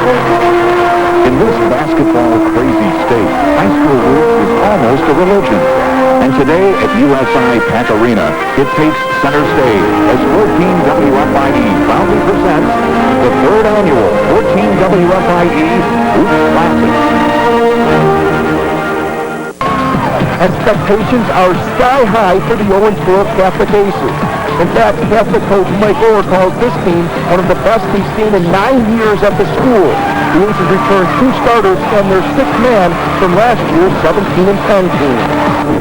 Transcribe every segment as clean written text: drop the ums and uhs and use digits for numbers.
In this basketball-crazy state, high school hoops is almost a religion. And today at USI Pack Arena, it takes center stage as 14 WFIE proudly presents the third annual 14 WFIE Hoops Classic. Expectations are sky high for the Owensboro Catholic Aces. In fact, Catholic coach Mike Orr calls this team one of the best he's seen in 9 years at the school. The Aces returned 2 starters and their 6th man from last year's 17-10 team.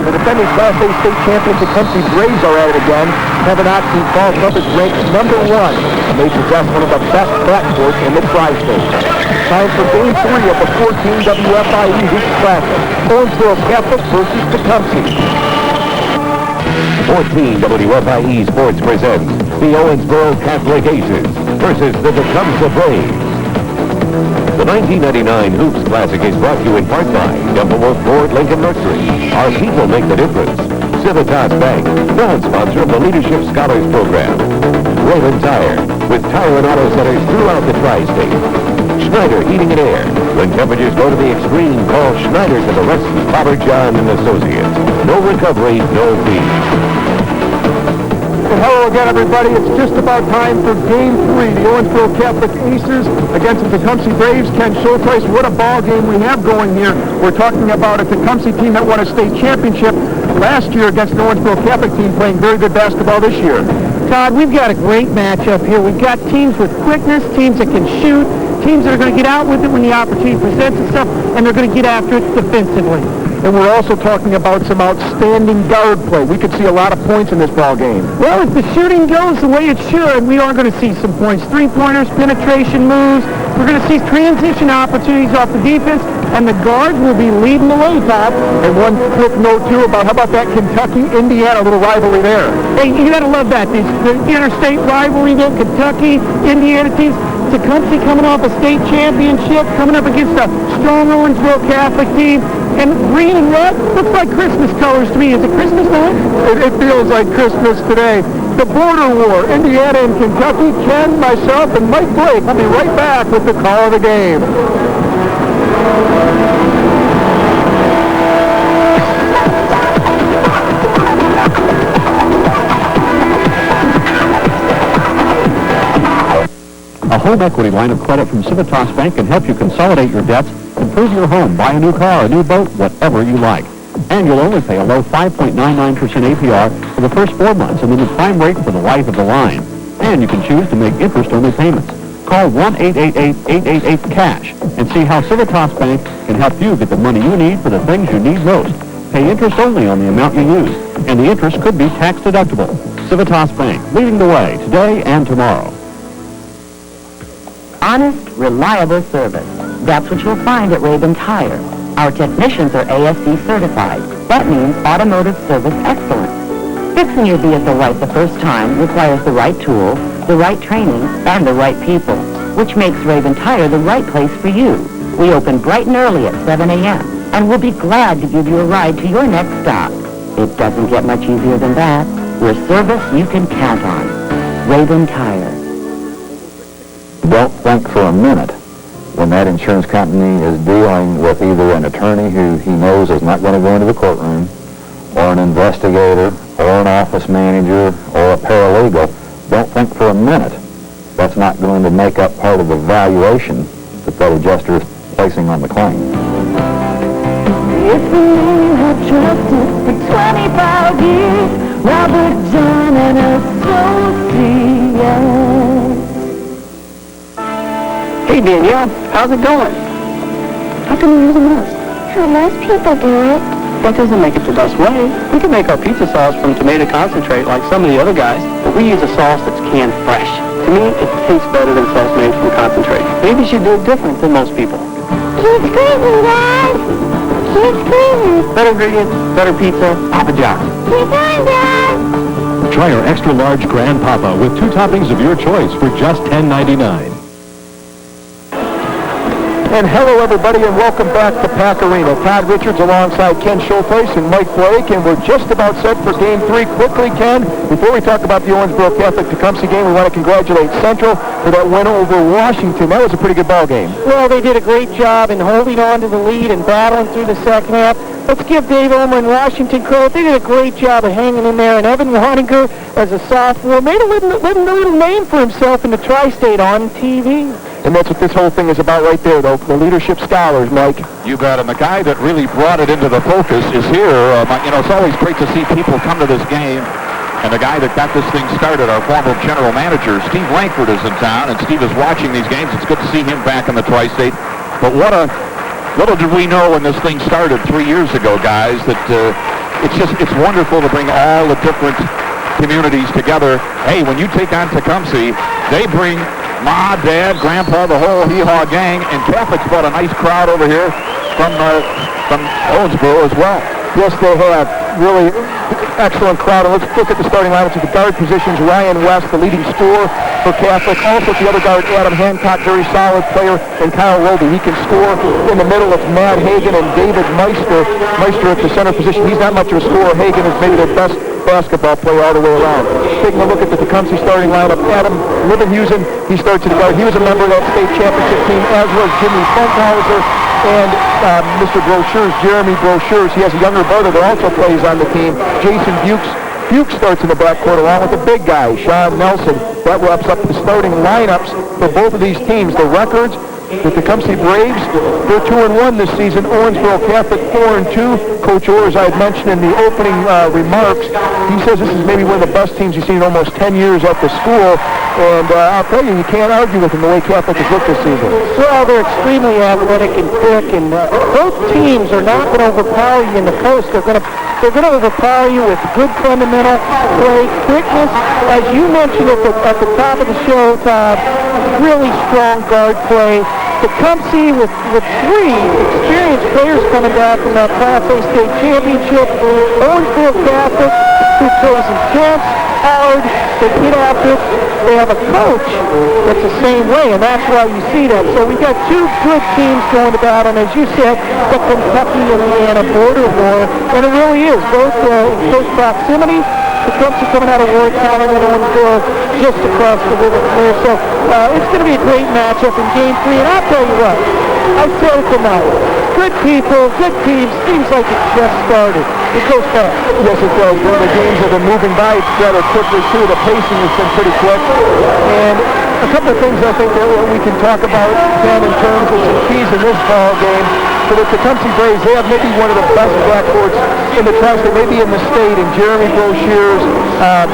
The defending Class A state champions, the Tecumseh Braves, are at it again. Kevin Oxley falls up as ranked number 1, and they possess one of the best backcourts in the tri-state. Time for Game 3 of the 14 WFIE Hoops Classic. Owensboro Catholic versus Tecumseh. 14 WFIE Sports presents the Owensboro Catholic Aces versus the Tecumseh Braves. The 1999 Hoops Classic is brought to you in part by Templeworth Ford Lincoln Nursery. Our people make the difference. Civitas Bank, proud sponsor of the Leadership Scholars Program. Raven Tire, with tire and auto centers throughout the tri-state. Schneider Heating and Air. When temperatures go to the extreme, call Schneider to the rescue. Robert John and Associates. No recovery, no fee. And hello again, everybody. It's just about time for Game 3. The Owensboro Catholic Aces against the Tecumseh Braves. Ken Schulteis, what a ball game we have going here. We're talking about a Tecumseh team that won a state championship last year against the Owensboro Catholic team playing very good basketball this year. Todd, we've got a great matchup here. We've got teams with quickness, teams that can shoot, teams that are going to get out with it when the opportunity presents itself, and they're going to get after it defensively. And we're also talking about some outstanding guard play. We could see a lot of points in this ball game. Well, if the shooting goes the way it should, we are going to see some points. Three-pointers, penetration moves. We're going to see transition opportunities off the defense, and the guards will be leading the way, Todd. And one quick note, too, about how about that Kentucky-Indiana little rivalry there? Hey, you got to love that. The interstate rivalry there, Kentucky, Indiana teams. Tecumseh coming off a state championship, coming up against a strong Owensboro Catholic team. And green and red looks like Christmas colors to me. Is it Christmas time? It feels like Christmas today. The border war, Indiana and Kentucky. Ken, myself, and Mike Blake will be right back with the call of the game. A home equity line of credit from Civitas Bank can help you consolidate your debts, improve your home, buy a new car, a new boat, whatever you like. And you'll only pay a low 5.99% APR for the first 4 months and then the prime rate for the life of the line. And you can choose to make interest-only payments. Call 1-888-888-CASH and see how Civitas Bank can help you get the money you need for the things you need most. Pay interest only on the amount you use, and the interest could be tax-deductible. Civitas Bank, leading the way today and tomorrow. Honest, reliable service. That's what you'll find at Raven Tire. Our technicians are ASC certified. That means automotive service excellence. Fixing your vehicle right the first time requires the right tools, the right training, and the right people, which makes Raven Tire the right place for you. We open bright and early at 7 a.m., and we'll be glad to give you a ride to your next stop. It doesn't get much easier than that. We're service you can count on. Raven Tire. Don't think for a minute when that insurance company is dealing with either an attorney who he knows is not going to go into the courtroom, or an investigator, or an office manager, or a paralegal. Don't think for a minute that's not going to make up part of the valuation that that adjuster is placing on the claim. If you have trusted for 25 years, Robert John and Associates. Hey, Danielle, how's it going? How come you're using this? How most people do it. That doesn't make it the best way. We can make our pizza sauce from tomato concentrate like some of the other guys, but we use a sauce that's canned fresh. To me, it tastes better than sauce made from concentrate. Maybe you should do it different than most people. Keep squeezing, Dad. Keep squeezing. Better ingredients, better pizza, Papa John's. Keep going, Dad. Try our extra large Grand Papa with 2 toppings of your choice for just $10.99. And hello, everybody, and welcome back to Pack Arena. Todd Richards alongside Ken Schulteis and Mike Blake, and we're just about set for Game 3. Quickly, Ken, before we talk about the Owensboro Catholic Tecumseh game, we want to congratulate Central for that win over Washington. That was a pretty good ball game. Well, they did a great job in holding on to the lead and battling through the second half. Let's give Dave Omer and Washington credit. They did a great job of hanging in there, and Evan Waninger, as a sophomore, made a little name for himself in the Tri-State on TV. And that's what this whole thing is about right there, though, the leadership scholars, Mike. You bet, and the guy that really brought it into the focus is here. It's always great to see people come to this game, and the guy that got this thing started, our former general manager, Steve Langford, is in town, and Steve is watching these games. It's good to see him back in the Tri-State. But little did we know when this thing started 3 years ago, guys, that it's wonderful to bring all the different communities together. Hey, when you take on Tecumseh, they bring Ma, Dad, Grandpa, the whole hee-haw gang, and Catholics brought a nice crowd over here from Owensboro as well. Yes, they have. Really excellent crowd. And let's look at the starting lineups at the guard positions. Ryan West, the leading scorer for Catholic. Also at the other guard, Adam Hancock, very solid player, and Kyle Roby. He can score. In the middle, it's Matt Hagan and David Meister. Meister at the center position. He's not much of a scorer. Hagan is maybe their best basketball player all the way around. Taking a look at the Tecumseh starting lineup, Adam Libenhusen, he starts at the guard. He was a member of that state championship team, as was Jimmy Funkhauser and Mr. Brochures, Jeremy Brochures. He has a younger brother that also plays on the team, Jason Bukes. Bukes starts in the backcourt along with the big guy, Sean Nelson. That wraps up the starting lineups for both of these teams. The records, the Tecumseh Braves, they're 2-1 this season. Owensboro Catholic 4-2. Coach Orr, as I had mentioned in the opening remarks, he says this is maybe one of the best teams he's seen in almost 10 years at the school. And I'll tell you can't argue with him the way Catholic has looked this season. Well, they're extremely athletic and quick, and both teams are not going to overpower you in the post. They're going to overpower you with good fundamental play, quickness. As you mentioned at the top of the show, Todd, really strong guard play. Tecumseh with three experienced players coming back from that Class A state championship. Owensboro Catholic, who plays intense, hard, they get after it. They have a coach that's the same way, and that's why you see that. So we got two good teams going to battle, and as you said, the Kentucky-Indiana border war, and it really is, both in close proximity. Tecumseh coming out of Wartown and Owensboro just across the river from there. So it's going to be a great matchup in Game 3. And I'll tell you what, I said it tonight. Good people, good teams. Seems like it just started. It goes fast. Yes, it does. The games have been moving by rather quickly, too. The pacing has been pretty quick. And a couple of things I think that we can talk about, Ken, in terms of some keys in this ball game. For the Tecumseh Braves, they have maybe one of the best backcourts in the Tri-State, maybe in the state, and Jeremy Brochures and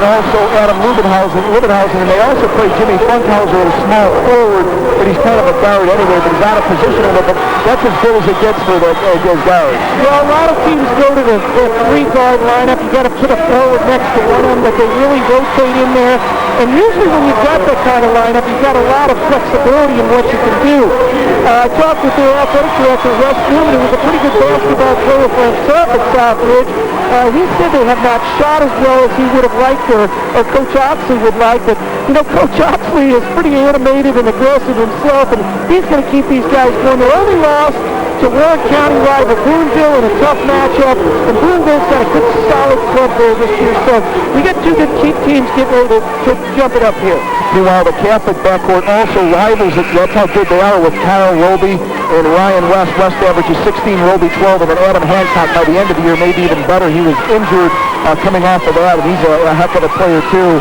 also Adam Rubenhausen, and they also play Jimmy Funkhauser at a small forward, but he's kind of a guard anyway, but he's out of position on it, but that's as good as it gets for those guards. Well, a lot of teams go to the three-guard lineup. You got to put a forward next to one of them, but they really rotate in there. And usually when you've got that kind of lineup, you've got a lot of flexibility in what you can do. I talked with their athletic director, Russ Newman, who was a pretty good basketball player for himself at Southridge. He said they have not shot as well as he would have liked or Coach Oxley would like, but, Coach Oxley is pretty animated and aggressive himself, and he's going to keep these guys going. They're only lost to Warren County rival Boonville in a tough matchup, and Boonville's got a good solid club there this year, so we got two good teams getting ready to jump it up here. Meanwhile, the Catholic backcourt also rivals it. That's how good they are with Kyle Roby and Ryan West. West averages 16, Roby 12, and then Adam Hancock by the end of the year maybe even better. He was injured coming off of that, and he's a heck of a player too.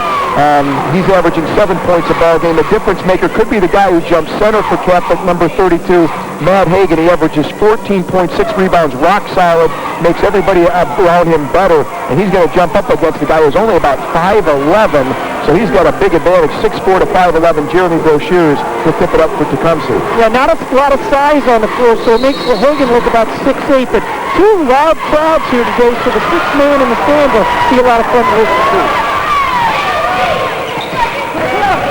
He's averaging 7 points a ball game. The difference maker could be the guy who jumps center for Catholic, number 32, Matt Hagan. He averages 14.6 rebounds, rock solid, makes everybody around him better, and he's going to jump up against the guy who's only about 5'11", so he's got a big advantage, 6'4" to 5'11", Jeremy Brochures to tip it up for Tecumseh. Yeah, not a lot of size on the floor, so it makes Hagan look about 6'8", but two loud crowds here today, so the sixth man in the stand will be a lot of fun to listen to.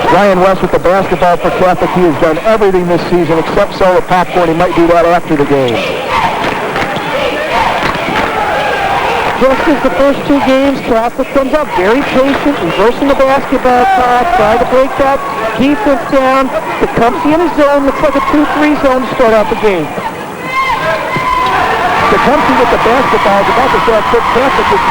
Ryan West with the basketball for Catholic. He has done everything this season except sell the popcorn. He might do that after the game. Just as the first two games, Catholic comes up very patient, reversing the basketball top, trying to break that defense down. Tecumseh in his zone, looks like a 2-3 zone to start out the game. Tecumseh with the basketball is about to start quick Catholic with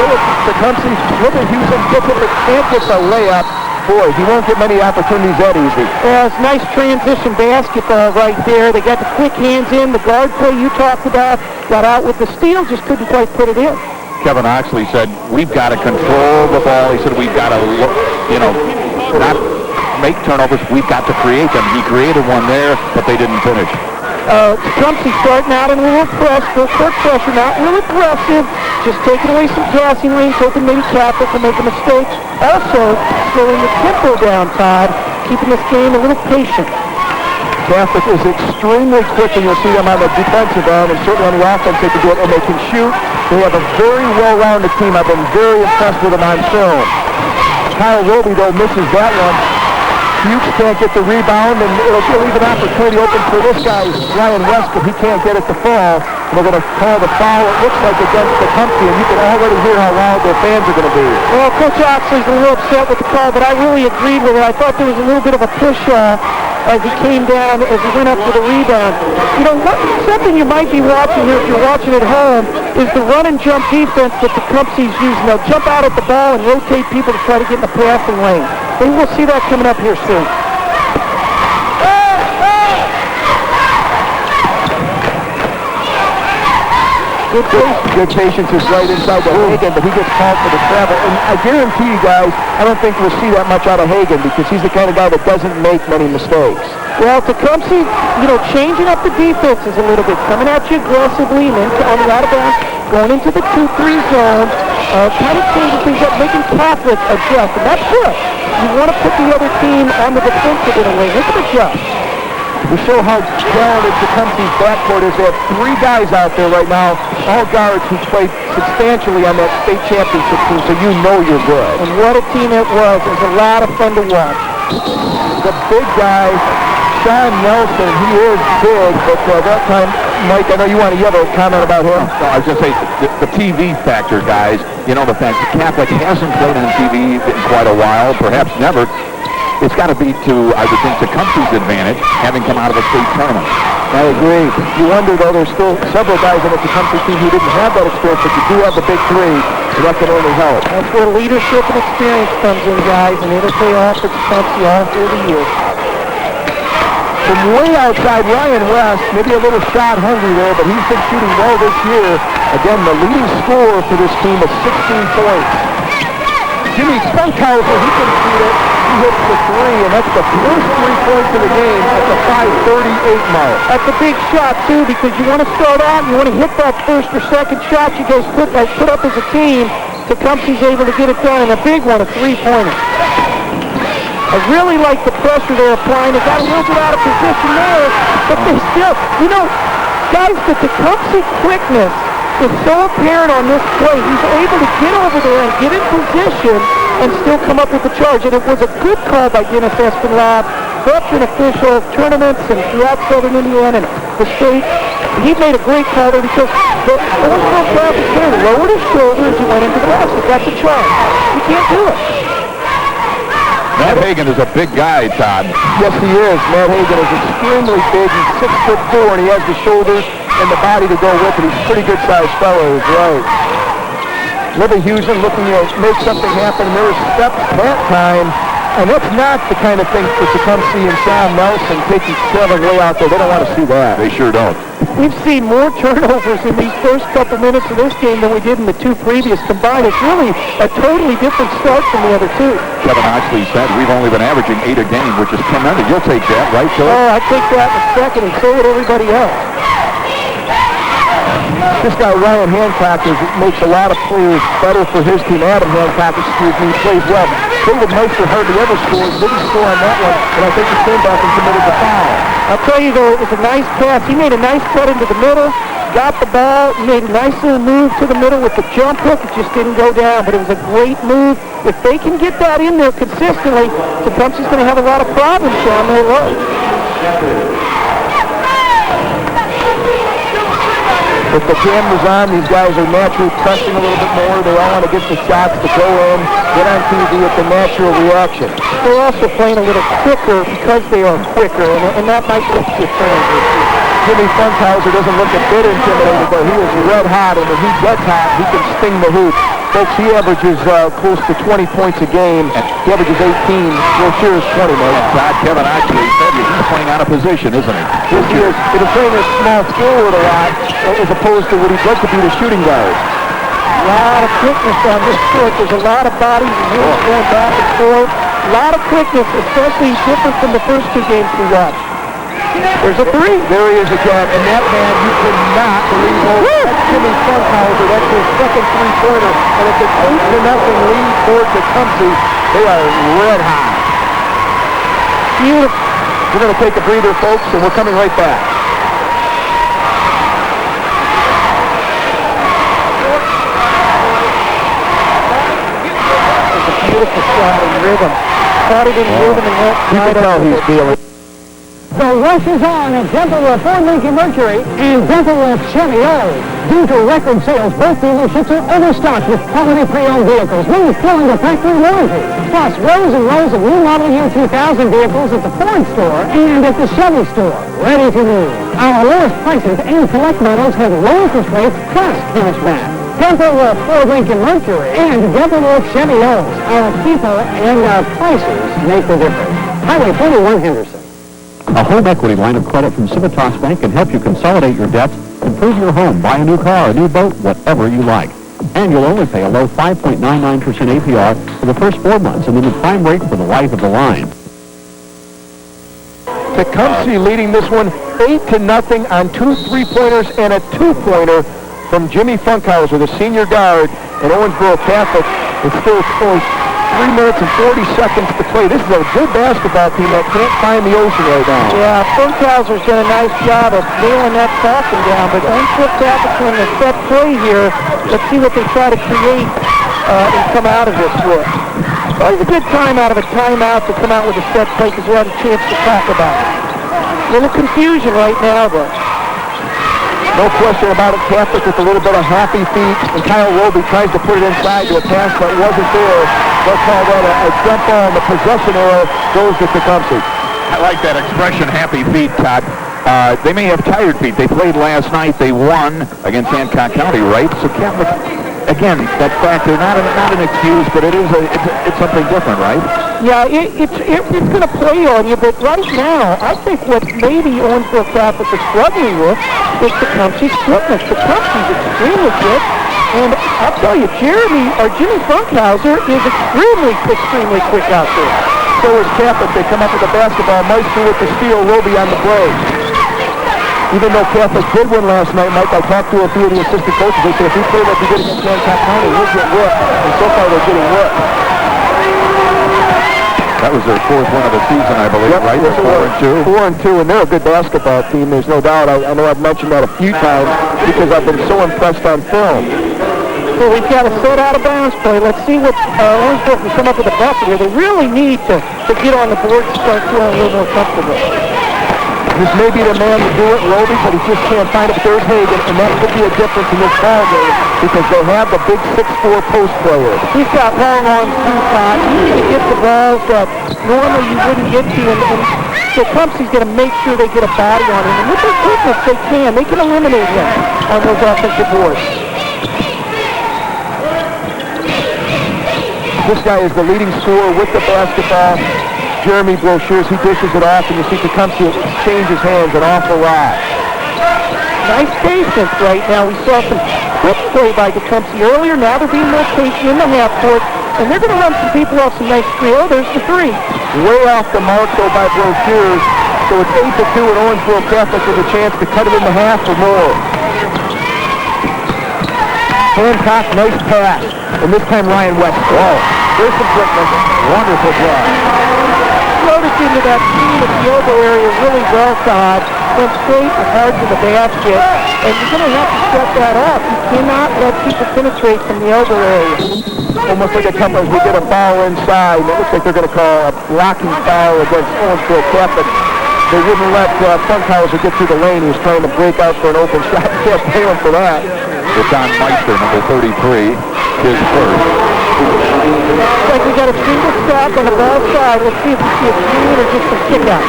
Tecumseh. Livingston gets it, but can't get the layup. Boy, he won't get many opportunities that easy. Yeah, it's nice transition basketball right there. They got the quick hands in, the guard play you talked about, got out with the steal, just couldn't quite put it in. Kevin Oxley said, we've got to control the ball. He said, we've got to, not make turnovers. We've got to create them. He created one there, but they didn't finish. Tecumseh starting out in a little press, full court pressure, not real aggressive, just taking away some passing lanes, hoping maybe Catholic will make a mistake. Also, slowing the tempo down, Todd, keeping this game a little patient. Catholic is extremely quick, and you'll see them on the defensive end, and certainly on the offense they can do it, and they can shoot. They have a very well-rounded team. I've been very impressed with them on film. Kyle Roby, though, misses that one. Fuchs can't get the rebound, and it'll leave an opportunity open for this guy, Ryan West, but he can't get it to fall. And they're going to call the foul, it looks like, against Tecumseh, and you can already hear how loud their fans are going to be. Well, Coach Oxley's a little upset with the call, but I really agreed with it. I thought there was a little bit of a push-off as he came down, as he went up for the rebound. You know, something you might be watching here if you're watching at home is the run and jump defense that Tecumseh's using. They'll jump out at the ball and rotate people to try to get in the passing lane. Maybe we'll see that coming up here soon. Good patience is right inside the Hagen, but he gets called for the travel. And I guarantee you guys, I don't think we'll see that much out of Hagen because he's the kind of guy that doesn't make many mistakes. Well, Tecumseh, changing up the defenses a little bit, coming at you aggressively and then on the out of bounds, going into the 2-3 zone, kind of changing things up, making Catholic adjust. And that's good. You want to put the other team on the defensive in a way. Make them adjust. To show how talented Tecumseh's backcourt is, they have three guys out there right now, all guards who played substantially on that state championship team, so you know you're good. And what a team it was. It was a lot of fun to watch. The big guy, Sean Nelson, he is big, but that time, Mike, I know you have a comment about him. No, I was going to say, the TV factor, guys, the fact that Catholic hasn't played on TV in quite a while, perhaps never. It's got to be to, I would think, Tecumseh's advantage, having come out of a state tournament. I agree. You wonder, though, there's still several guys on the Tecumseh team who didn't have that experience, but you do have the big three, so that can only help. That's where leadership and experience comes in, guys, and it'll pay off for Tecumseh all through the years. From way outside, Ryan West, maybe a little shot hungry there, but he's been shooting well this year. Again, the leading scorer for this team is 16 points. Jimmy Spunkhauser, he can shoot it. He hits the three, and that's the first 3 points of the game at the 5:38 mark. That's a big shot, too, because you want to start out, you want to hit that first or second shot you guys put up as a team. Tecumseh's able to get it done, and a big one, a three-pointer. I really like the pressure they're applying. They got a little bit out of position there, but they still, guys, the Tecumseh quickness is so apparent on this play. He's able to get over there and get in position and still come up with the charge. And it was a good call by Dennis Espinlab, corruption official, tournaments, and throughout Southern Indiana and the state. He made a great call there because the Owensboro Catholic player lowered his shoulder as he went into the basket. That's a charge. You can't do it. Matt Hagen is a big guy, Todd. Yes, he is. Matt Hagen is extremely big. He's 6'4", and he has the shoulders and the body to go with it. He's a pretty good-sized fellow, he's right. Libby Hewson looking to make something happen. There was steps that time, and that's not the kind of thing for Tecumseh and Sean Nelson taking 7 way out there. They don't want to see that. They sure don't. We've seen more turnovers in these first couple minutes of this game than we did in the two previous combined. It's really a totally different start from the other two. Kevin Oxley said we've only been averaging 8 a game, which is tremendous. You'll take that, right, Phil? Oh, I'd take that in a second, and so would everybody else. This guy, Ryan Hancock, makes a lot of players better for his team. Adam Hancock, he plays well. David Meister hardly ever scores. Didn't score on that one, and I think he came back and committed the foul. I'll tell you, though, it was a nice pass. He made a nice cut into the middle, got the ball, made a nice little move to the middle with the jump hook. It just didn't go down, but it was a great move. If they can get that in there consistently, Tecumseh's going to have a lot of problems down there low. If the camera's on, these guys are naturally pressing a little bit more. They all want to get the shots to go in, get on TV at the natural reaction. They're also playing a little quicker because they are quicker, and that might get you turnovers. Jimmy Funkhauser doesn't look a bit intimidated, but he is red hot, and when he gets hot, he can sting the hoop. Folks, he averages close to 20 points a game. He averages 18. Brochure is 20, man. Todd Kevin actually said he's playing out of position, isn't he? Yes, he is. He's playing his small forward a lot, as opposed to what he'd like to be the shooting guard. A lot of quickness on this court. There's a lot of bodies and wheels going back and forth. A lot of quickness, especially different from the first two games we watched. There's a three. There he is again. And that man, you cannot believe that's Jimmy Funkhauser. That's his second three-pointer. And it's an 8-0 lead for Tecumseh. They are red hot. Beautiful. We're going to take a breather, folks, and we're coming right back. It's a beautiful shot in rhythm. Caught it in rhythm and went You can tell he's feeling. The rush is on at Denver Ford Lincoln Mercury and Denver Chevy O. Due to record sales, both dealerships are overstocked with quality pre-owned vehicles, meaning filling the factory warranty. Plus, rows and rows of new model year 2000 vehicles at the Ford store and at the Chevy store, ready to move. Our lowest prices and select models have low interest rates plus cash back. Denver Ford Lincoln Mercury and Denver Chevy O. Our people and our prices make the difference. Highway 41 Henderson. A home equity line of credit from Civitas Bank can help you consolidate your debts, improve your home, buy a new car, a new boat, whatever you like. And you'll only pay a low 5.99% APR for the first 4 months and then the prime rate for the life of the line. Tecumseh leading this one 8-0 on 2 3-pointers and a 2-pointer from Jimmy Funkhauser, the senior guard at Owensboro Catholic. It's still 3 minutes and 40 seconds to play. This is a good basketball team that can't find the ocean right now. Yeah, Funkhauser's done a nice job of nailing that passing down, but Owensboro Catholic in the set play here. Let's see what they try to create and come out of this with. Always a good time out of a timeout to come out with a set play because we have a chance to talk about it. A little confusion right now, though. No question about it. Catholic with a little bit of happy feet, and Kyle Roby tries to put it inside to a pass that wasn't there. They'll call that a jump ball, and the possession arrow goes to Tecumseh. I like that expression, happy feet, Todd. They may have tired feet. They played last night. They won against Hancock County, right? So Catholic, again, that factor, not an excuse, but it's something different, right? Yeah, it's going to play on you, but right now, I think what maybe Owensboro Catholic is struggling with is Tecumseh's quickness. Tecumseh's extremely quick, and I'll tell you, Jimmy Funkhauser is extremely quick out there. So is Catholic. They come up with a basketball. Meister with the steal, Roby on the break. Even though Catholic did win last night, Mike, I talked to a few of the assistant coaches. They said if we play like we did against Hancock County, we'll get whipped. And so far, they're getting whipped. That was their 4th win of the season, I believe, yep, right? They're 4-2. 4-2, and they're a good basketball team. There's no doubt. I know I've mentioned that a few times because I've been so impressed on film. So we've got a set out of bounds play. Let's see what Owensboro can come up with a bucket here. They really need to get on the board and start feeling a little more comfortable. This may be the man to do it, Roby, but he just can't find it. There's Hagan, and that could be a difference in this ball game because they have the big 6'4" post player. He's got long arms too, Todd. He's going to get the balls that normally you wouldn't get to, and Tecumseh's going to make sure they get a body on him. And with their quickness, they can eliminate him on those offensive boards. This guy is the leading scorer with the basketball. Jeremy Brochures, he dishes it off, and you see Tecumseh changes hands an awful lot. Nice patience right now. We saw some quick play by Tecumseh earlier. Now they're being more patient in the half court, and they're going to run some people off some nice three. Oh, there's the three. Way off the mark, though, by Brochures. So it's 8-2, and Owensboro Catholic with a chance to cut it in the half or more. Hancock, nice pass. And this time Ryan West. Oh, there's some quickness. Wonderful job. Floated into that seam at the elbow area really well, Todd. Went straight and hard to the basket. And you're going to have to shut that off. You cannot let people penetrate from the elbow area. Almost like a couple as we get a foul inside. It looks like they're going to call a blocking foul against Owensboro Catholic. they wouldn't let Funkhauser get through the lane. He was trying to break out for an open shot. Can't pay him for that. It's on Meister, number 33, his first. Looks like we got a single stop on the ball side. Let's see if we see a screen or just a kick out.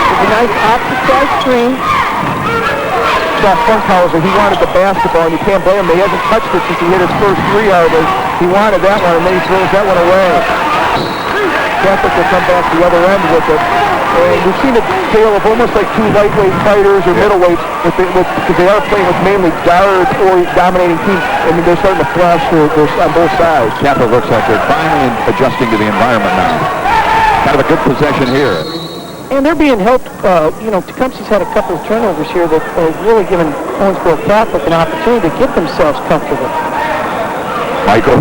It's a nice opposite side screen. Funkhauser, he wanted the basketball, and you can't blame him. He hasn't touched it since he hit his first 3-yarder. He wanted that one, and then he throws that one away. Catholic will come back the other end with it. And we've seen a tale of almost like two lightweight fighters or middleweights because they are playing with mainly guards or dominating teams. I mean, they're starting to flash on both sides. Catholic looks like they're finally adjusting to the environment now. Kind of a good possession here. And they're being helped, Tecumseh's had a couple of turnovers here that have really given Owensboro Catholic an opportunity to get themselves comfortable. Michael.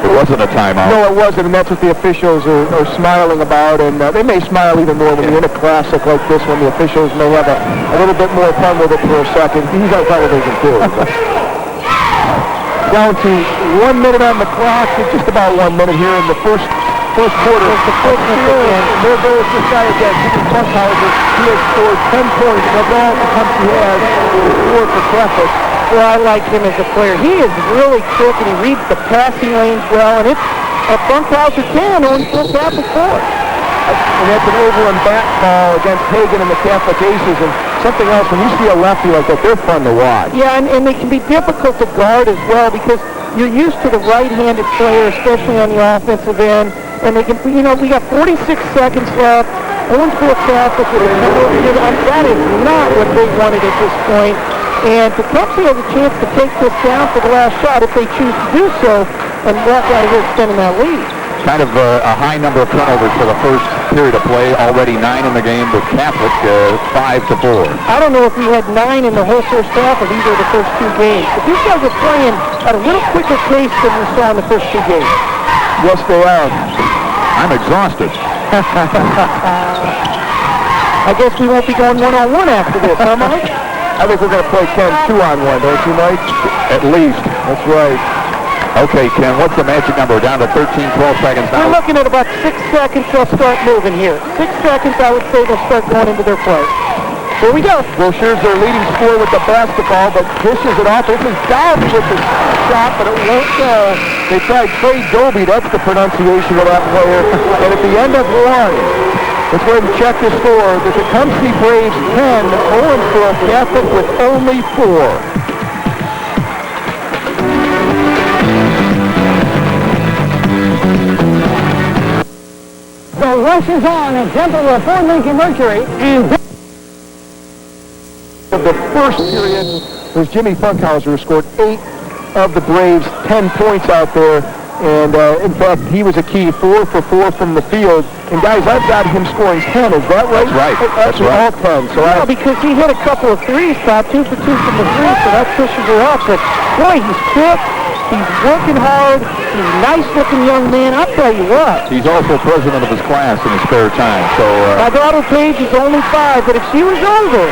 It wasn't a timeout. No, it wasn't, and that's what the officials are smiling about, and they may smile even more when you're in a classic like this when the officials may have a little bit more fun with it for a second. He's on television, too. Down to 1 minute on the clock, just about 1 minute here in the first quarter. And there goes this guy again, Jimmy Funkhauser. He has scored 10 points. That's all Tecumseh has is 4 for Catholic. Well, I like him as a player. He is really quick, and he reads the passing lanes well, and it's a Funkhauser 10, Owensboro Catholic 4. And that's an over and back call against Hagan and the Catholic Aces. And something else, when you see a lefty like that, they're fun to watch. Yeah, and they can be difficult to guard as well because you're used to the right-handed player, especially on the offensive end. And they can, we got 46 seconds left. Owensboro Catholic with a penalty. That is not what they wanted at this point. And Tecumseh has a chance to take this down for the last shot if they choose to do so and walk out of here extending that lead. Kind of a high number of turnovers for the first period of play. Already 9 in the game with Catholic, 5-4. I don't know if we had 9 in the whole first half of either of the first 2 games. But these guys are playing at a little quicker pace than we saw in the first 2 games. Yes, they are. I'm exhausted. I guess we won't be going one-on-one after this, huh, Mike? I think we're going to play 10 2-on-1, don't you, Mike? At least. That's right. Okay, Ken, what's the magic number? Down to 13, 12 seconds now. We're looking at about 6 seconds. They'll start moving here. 6 seconds, I would say, they'll start going into their play. Here we go. Brochure's their leading scorer with the basketball, but dishes it off. This is Dobbs with the shot, but it won't go. They tried Trey Doby. That's the pronunciation of that player. And at the end of 1, let's go ahead and check the score. The Tecumseh Braves 10, Owensboro Catholic with only 4. The rush is on at Temple of Fort Lincoln Mercury, and the first period was Jimmy Funkhauser, who scored 8 of the Braves' 10 points out there. And, in fact, he was a key 4 for 4 from the field. And, guys, I've got him scoring 10. Is that right? That's right. Actually, all 10. So yeah, because he hit a couple of threes, Todd, 2 for 2 from the three, so that pushes her up. But, boy, he's quick. He's working hard. He's a nice-looking young man. I'll tell you what. He's also president of his class in his spare time. So my daughter Paige is only 5, but if she was older,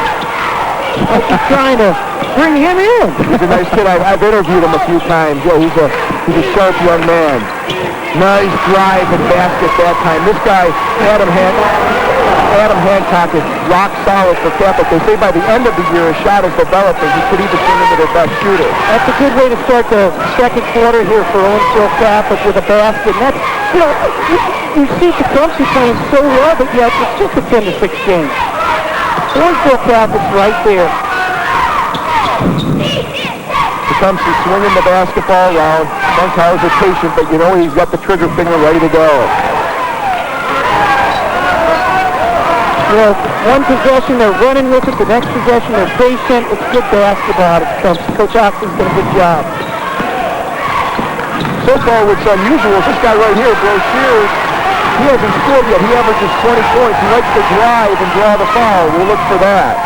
I'd be trying to bring him in. He's a nice kid. I've interviewed him a few times. Yeah, he's a sharp young man. Nice drive and basket that time. This guy, Adam Hancock, is rock solid for Catholic. They say by the end of the year, his shot is developing. He could even turn into their best shooter. That's a good way to start the second quarter here for Owensboro Catholic with a basket. And that's, you see Tecumseh playing so well, but yet it's just a 10-6 game. Owensboro Catholic's right there. Tecumseh swinging the basketball around. Funkhauser patient, but he's got the trigger finger ready to go. One possession they're running with it, the next possession they're patient. It's good basketball. Coach Oxley's done a good job. So far, what's unusual is this guy right here, Brochure. He hasn't scored yet. He averages 20 points. He likes to drive and draw the foul. We'll look for that.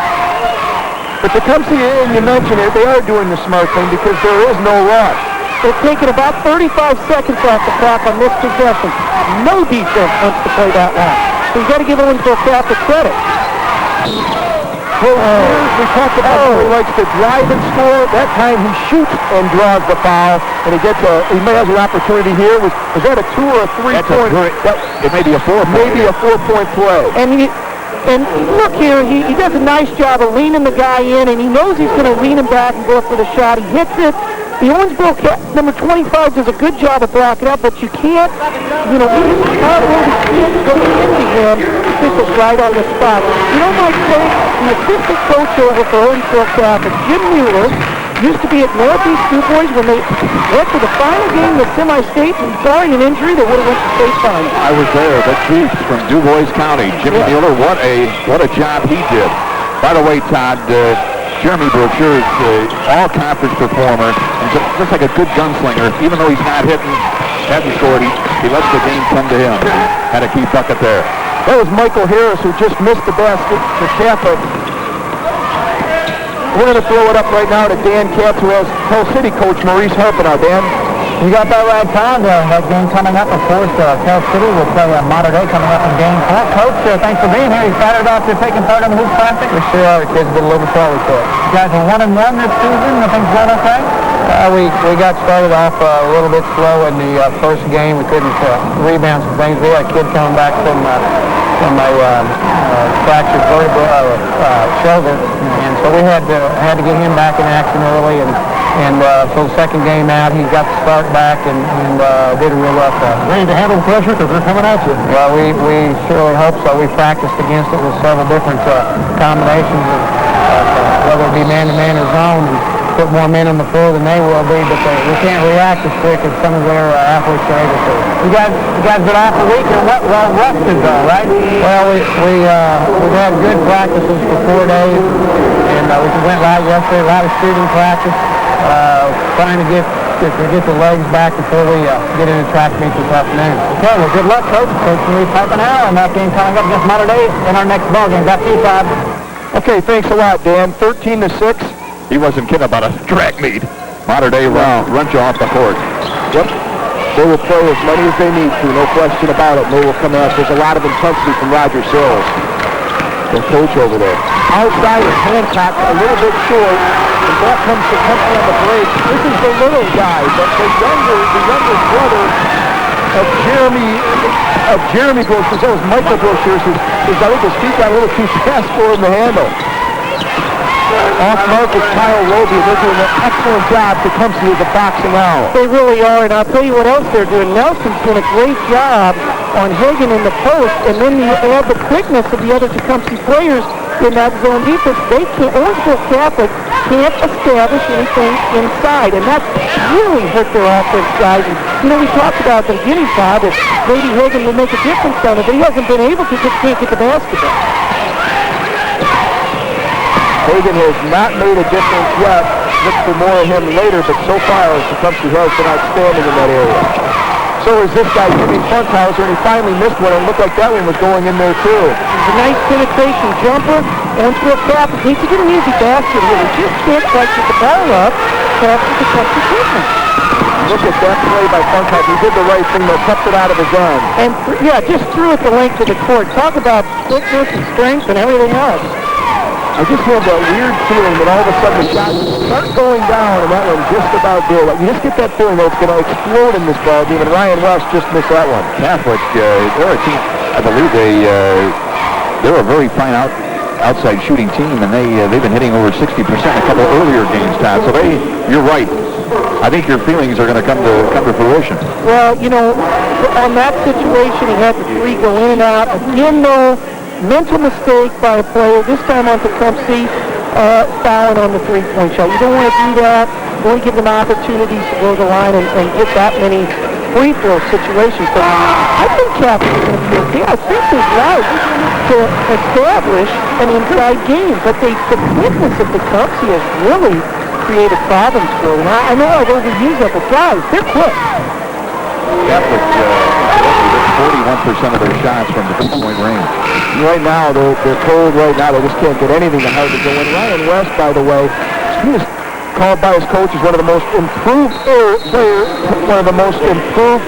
But Tecumseh, and you mentioned it, they are doing the smart thing because there is no rush. They're taking about 35 seconds off the clock on this possession. No defense wants to play that long. So you've got to give Owensboro Catholic credit. close years. We talked about how he likes to drive and score. That time he shoots and draws the foul, and he may have an opportunity here. Was that a 2 or a 3-point? It may be a 4-point. Maybe a 4-point play. And look here, he does a nice job of leaning the guy in, and he knows he's going to lean him back and go for the shot. He hits it. The Owensboro number 25 does a good job of blocking up, but you can't, even if you can't go into him, officials right on the spot. My coach, the assistant coach over for Owensboro Catholic, Jim Mueller, used to be at Northeast Du Bois when they went to the final game of the semi-state, and barring an injury, they would have went to state final. I was there. The chief from Du Bois County, Jimmy Mueller, what a job he did. By the way, Todd, Jeremy Brochure is all-conference performer, and just like a good gunslinger, even though he's not hadn't scored, he lets the game come to him. Had a key bucket there. That was Michael Harris, who just missed the basket for Catholic. We're going to throw it up right now to Dan Katz, who has Pell City coach Maurice Harpenow. Dan? You got that right, Tom. That game coming up, of course, Pell City will play Mater Dei coming up in game 4. Coach, thanks for being here. You excited about taking part in the Hoops Classic? We sure are. The kids have been a little bit forward to it. You guys are 1-1 this season. Things going okay? We got started off a little bit slow in the first game. We couldn't rebound some things. We had a kid coming back from a fractured shoulder, and so we had to get him back in action early. And so the second game out, he got the start back and did a real well job. Ready to handle the pressure because they're coming at you? Well, we surely hope so. We practiced against it with several different combinations of whether it be man-to-man or zone, and put more men on the floor than they will be, but we can't react as quick as some of their athletes are able to. You guys been off a week and well rested though, right? Well, we've had good practices for 4 days, and we went live yesterday, a lot of shooting practice. Trying to get the legs back before we get into track meet this afternoon. Okay, well, good luck, Coach. Coach Maurice Harpenow, and that game coming up against Mater Dei in our next ball game. Back to you, Todd. Okay, thanks a lot, Dan. 13-6. He wasn't kidding about a track meet. Mater Dei run you off the court. Yep. They will play as many as they need to, no question about it. And they will come out. There's a lot of intensity from Roger Sills, the coach over there. Outside is Hancock, a little bit short, and that comes to Tecumseh on the break. This is the little guy, but the younger brother of Jeremy Brochure. That was Michael Brochure. I think his feet got a little too fast for him to handle. Off mark is Kyle Roby. They're doing an excellent job. Tecumseh is boxing out. They really are, and I'll tell you what else they're doing. Nelson's doing a great job on Hagan in the post, and then you add the quickness of the other Tecumseh players in that zone defense. Owensboro Catholic can't establish anything inside, and that's really hurt their offense, guys. And, we talked about at the beginning, Todd, that Brady Hagan will make a difference down there, but he hasn't been able to, just can't get the basketball. Hagan has not made a difference yet. Look for more of him later, but so far, Tecumseh has been outstanding in that area. So is this guy, Jimmy Funkhauser, and he finally missed one. It looked like that one was going in there, too. It's a nice penetration jumper. Owensboro Catholic needs to get an easy basket here. They just can't quite get the ball up past the Tecumseh quickness. Look at that play by Funkhauser. He did the right thing, though, kept it out of his own. And, just threw it the length of the court. Talk about quickness and strength and everything else. I just have that weird feeling that all of a sudden the shots start going down, and that one just about did. You just get that feeling that it's going to explode in this ball game, and Ryan West just missed that one. Catholic, they're a team, I believe they're a very fine outside shooting team, and they've been hitting over 60% a couple earlier games, Todd. So you're right. I think your feelings are going to come to fruition. Well, on that situation, he had the three go in and out. Again, though, mental mistake by a player, this time on Tecumseh, fouling on the three-point shot. You don't want to do that. You want to give them opportunities to go to the line and get that many free throw situations. But I think Catholic is going to be okay. I think they're right to establish an inside game. But the quickness of Tecumseh has really created problems for them. I know I've overused that, but guys, they're quick. Catholic 41% of their shots from the three-point range. Right now, they're cold right now. They just can't get anything to hard to go in. Ryan West, by the way, he was called by his coach as one of the most improved players, one of the most improved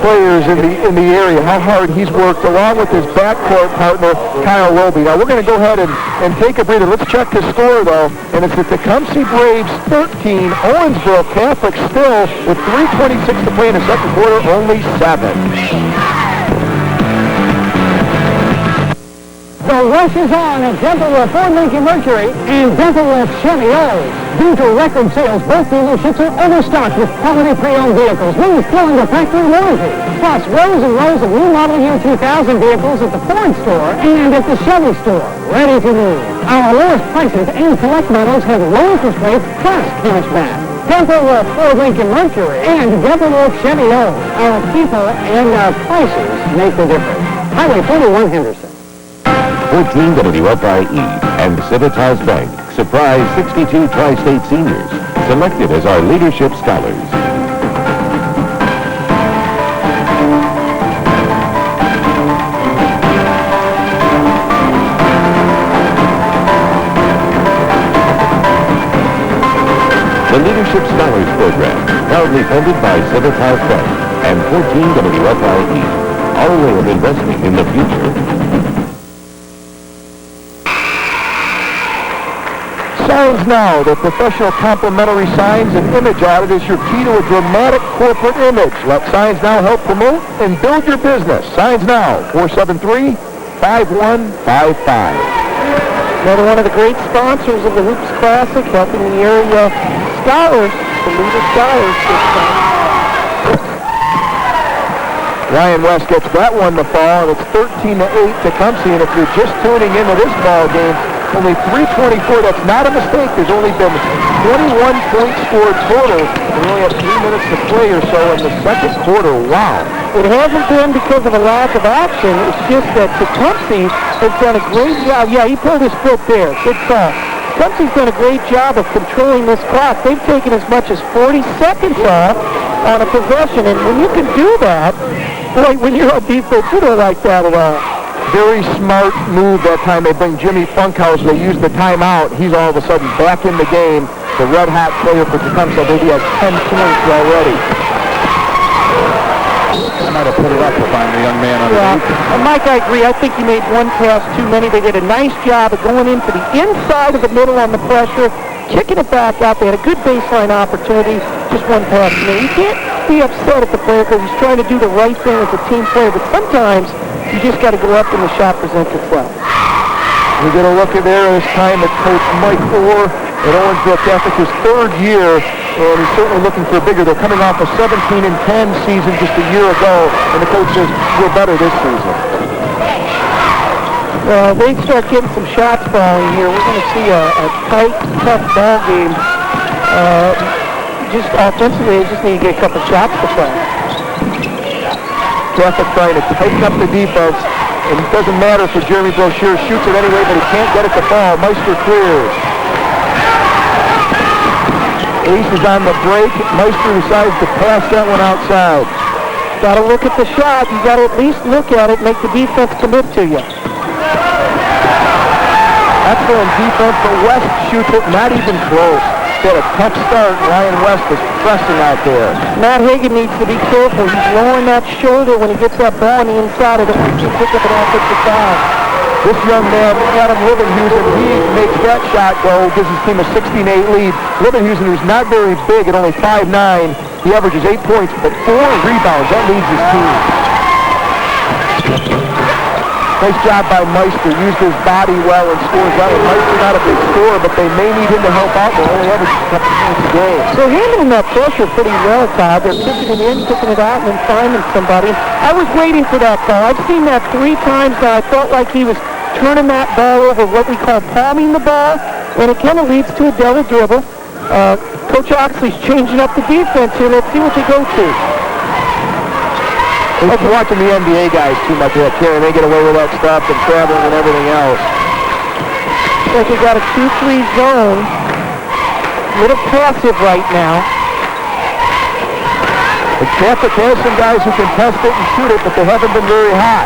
players in the area, how hard he's worked, along with his backcourt partner, Kyle Roby. Now, we're going to go ahead and take a breather. Let's check the score, though, and it's the Tecumseh Braves 13, Owensboro Catholic still with 3:26 to play in the second quarter, only 7. The rush is on at Dental with Ford Lincoln Mercury and Dental with Chevy O. Due to record sales, both dealerships are overstocked with quality pre-owned vehicles, means still under factory warranty. Plus, rows and rows of new model year 2000 vehicles at the Ford store and at the Chevy store, ready to move. Our lowest prices and select models have low interest rates plus cash back. Dental with Ford Lincoln Mercury and Dental with Chevy O. Our people and our prices make the difference. Highway 41 Henderson. 14 WFIE and Civitas Bank surprise 62 Tri-State seniors selected as our leadership scholars. The Leadership Scholars Program, proudly funded by Civitas Bank and 14 WFIE, our way of investing in the future. Signs Now, the professional complimentary signs and image audit is your key to a dramatic corporate image. Let Signs Now help promote and build your business. Signs Now, 473-5155. Another one of the great sponsors of the Hoops Classic, helping the area scholars, the leader scholars this time. Ryan West gets that one to fall, and it's 13-8 Tecumseh. And if you're just tuning into this ball game, only 3:24. That's not a mistake. There's only been 21 points scored total. We only have 3 minutes to play or so in the second quarter. Wow. It hasn't been because of a lack of action. It's just that Tecumseh has done a great job. Yeah, he pulled his foot there. Good call. Tecumseh's done a great job of controlling this clock. They've taken as much as 40 seconds off on a possession. And when you can do that, boy, when you're on defense, you don't like that at all. Very smart move that time. They bring Jimmy Funkhouse. They use the timeout. He's all of a sudden back in the game. The red-hot player for Tecumseh. I believe he has 10 points already. I might have put it up if I'm the young man underneath. Yeah, and Mike, I agree. I think he made one pass too many. They did a nice job of going into the inside of the middle on the pressure, kicking it back out. They had a good baseline opportunity. Just one pass too many. You can't be upset at the player because he's trying to do the right thing as a team player, but sometimes you just got to go up and the shot presents itself. We get a look at there this time at Coach Mike Orr at Owensboro Catholic, his third year, and he's certainly looking for bigger. They're coming off a 17-10 season just a year ago, and the coach says we're better this season. Well, they start getting some shots falling here. We're going to see a tight, tough ball game. Just offensively, they just need to get a couple shots to play. Catholic trying to tighten up the defense, and it doesn't matter for Jeremy Brochure. Shoots it anyway, but he can't get it to fall. Meister clears. Ace is on the break. Meister decides to pass that one outside. Got to look at the shot. You got to at least look at it, make the defense commit to you. Excellent defense, but West shoots it not even close. Got a tough start. Ryan West is pressing out there. Matt Hagan needs to be careful. He's lowering that shoulder when he gets that ball on the inside. I don't think he'll pick up an offensive foul. This young man, Adam Livenhusen, he makes that shot go, gives his team a 16-8 lead. Livenhusen, who's not very big at only 5'9", he averages 8 points, but 4 rebounds. That leads his team. Nice job by Meister. Used his body well and scores well. And Meister not a big scorer, but they may need him to help out. They'll only have a couple points a game. They're handling that pressure pretty well, Todd. They're kicking it in, kicking it out, and then finding somebody. I was waiting for that call. I've seen that 3 times now. I felt like he was turning that ball over, what we call palming the ball, and it kind of leads to a double dribble. Coach Oxley's changing up the defense here. Let's see what they go to. He's watching the NBA guys too much of that care, and they get away with that stuff and traveling and everything else. Like they got a 2-3 zone. A little passive right now. The Catholic has some guys who can test it and shoot it, but they haven't been very hot.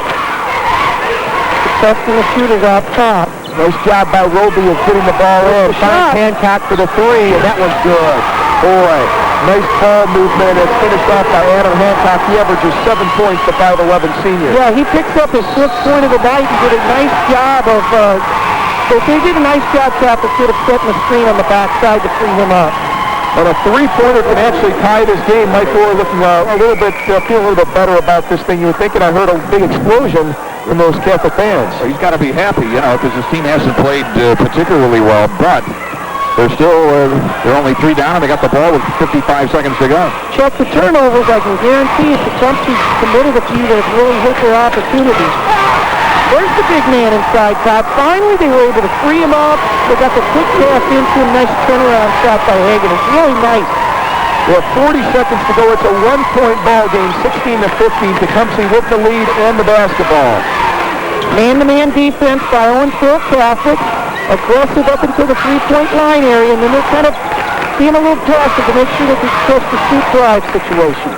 Testing the shooters out top. Nice job by Roby of hitting the ball in. Finds Hancock for the 3, and that one's good. Boy, nice ball movement. It's finished off by Adam Hancock. He averages 7 points, the 5'11 senior. Yeah, he picks up his 6th point of the night. He did a nice job of, they did a nice job, Catholic, of setting the screen on the backside to free him up. But a three-pointer can actually tie this game. Mike Orr looking a little bit, feel a little bit better about this thing. You were thinking I heard a big explosion from those Catholic fans. Well, he's got to be happy, you know, because his team hasn't played particularly well, but they're still, they're only 3 down, and they got the ball with 55 seconds to go. Check the turnovers. I can guarantee if Tecumseh committed a few that really hit their opportunities. There's the big man inside, Todd. Finally, they were able to free him up. They got the quick pass into a nice turnaround shot by Hagan. It's really nice. We have 40 seconds to go. It's a 1-point ball game, 16-15. Tecumseh with the lead and the basketball. Man-to-man defense by Owensboro Catholic. Aggressive up into the 3-point line area, and then they're kind of being a little passive to make sure that they catch the shoot drive situation.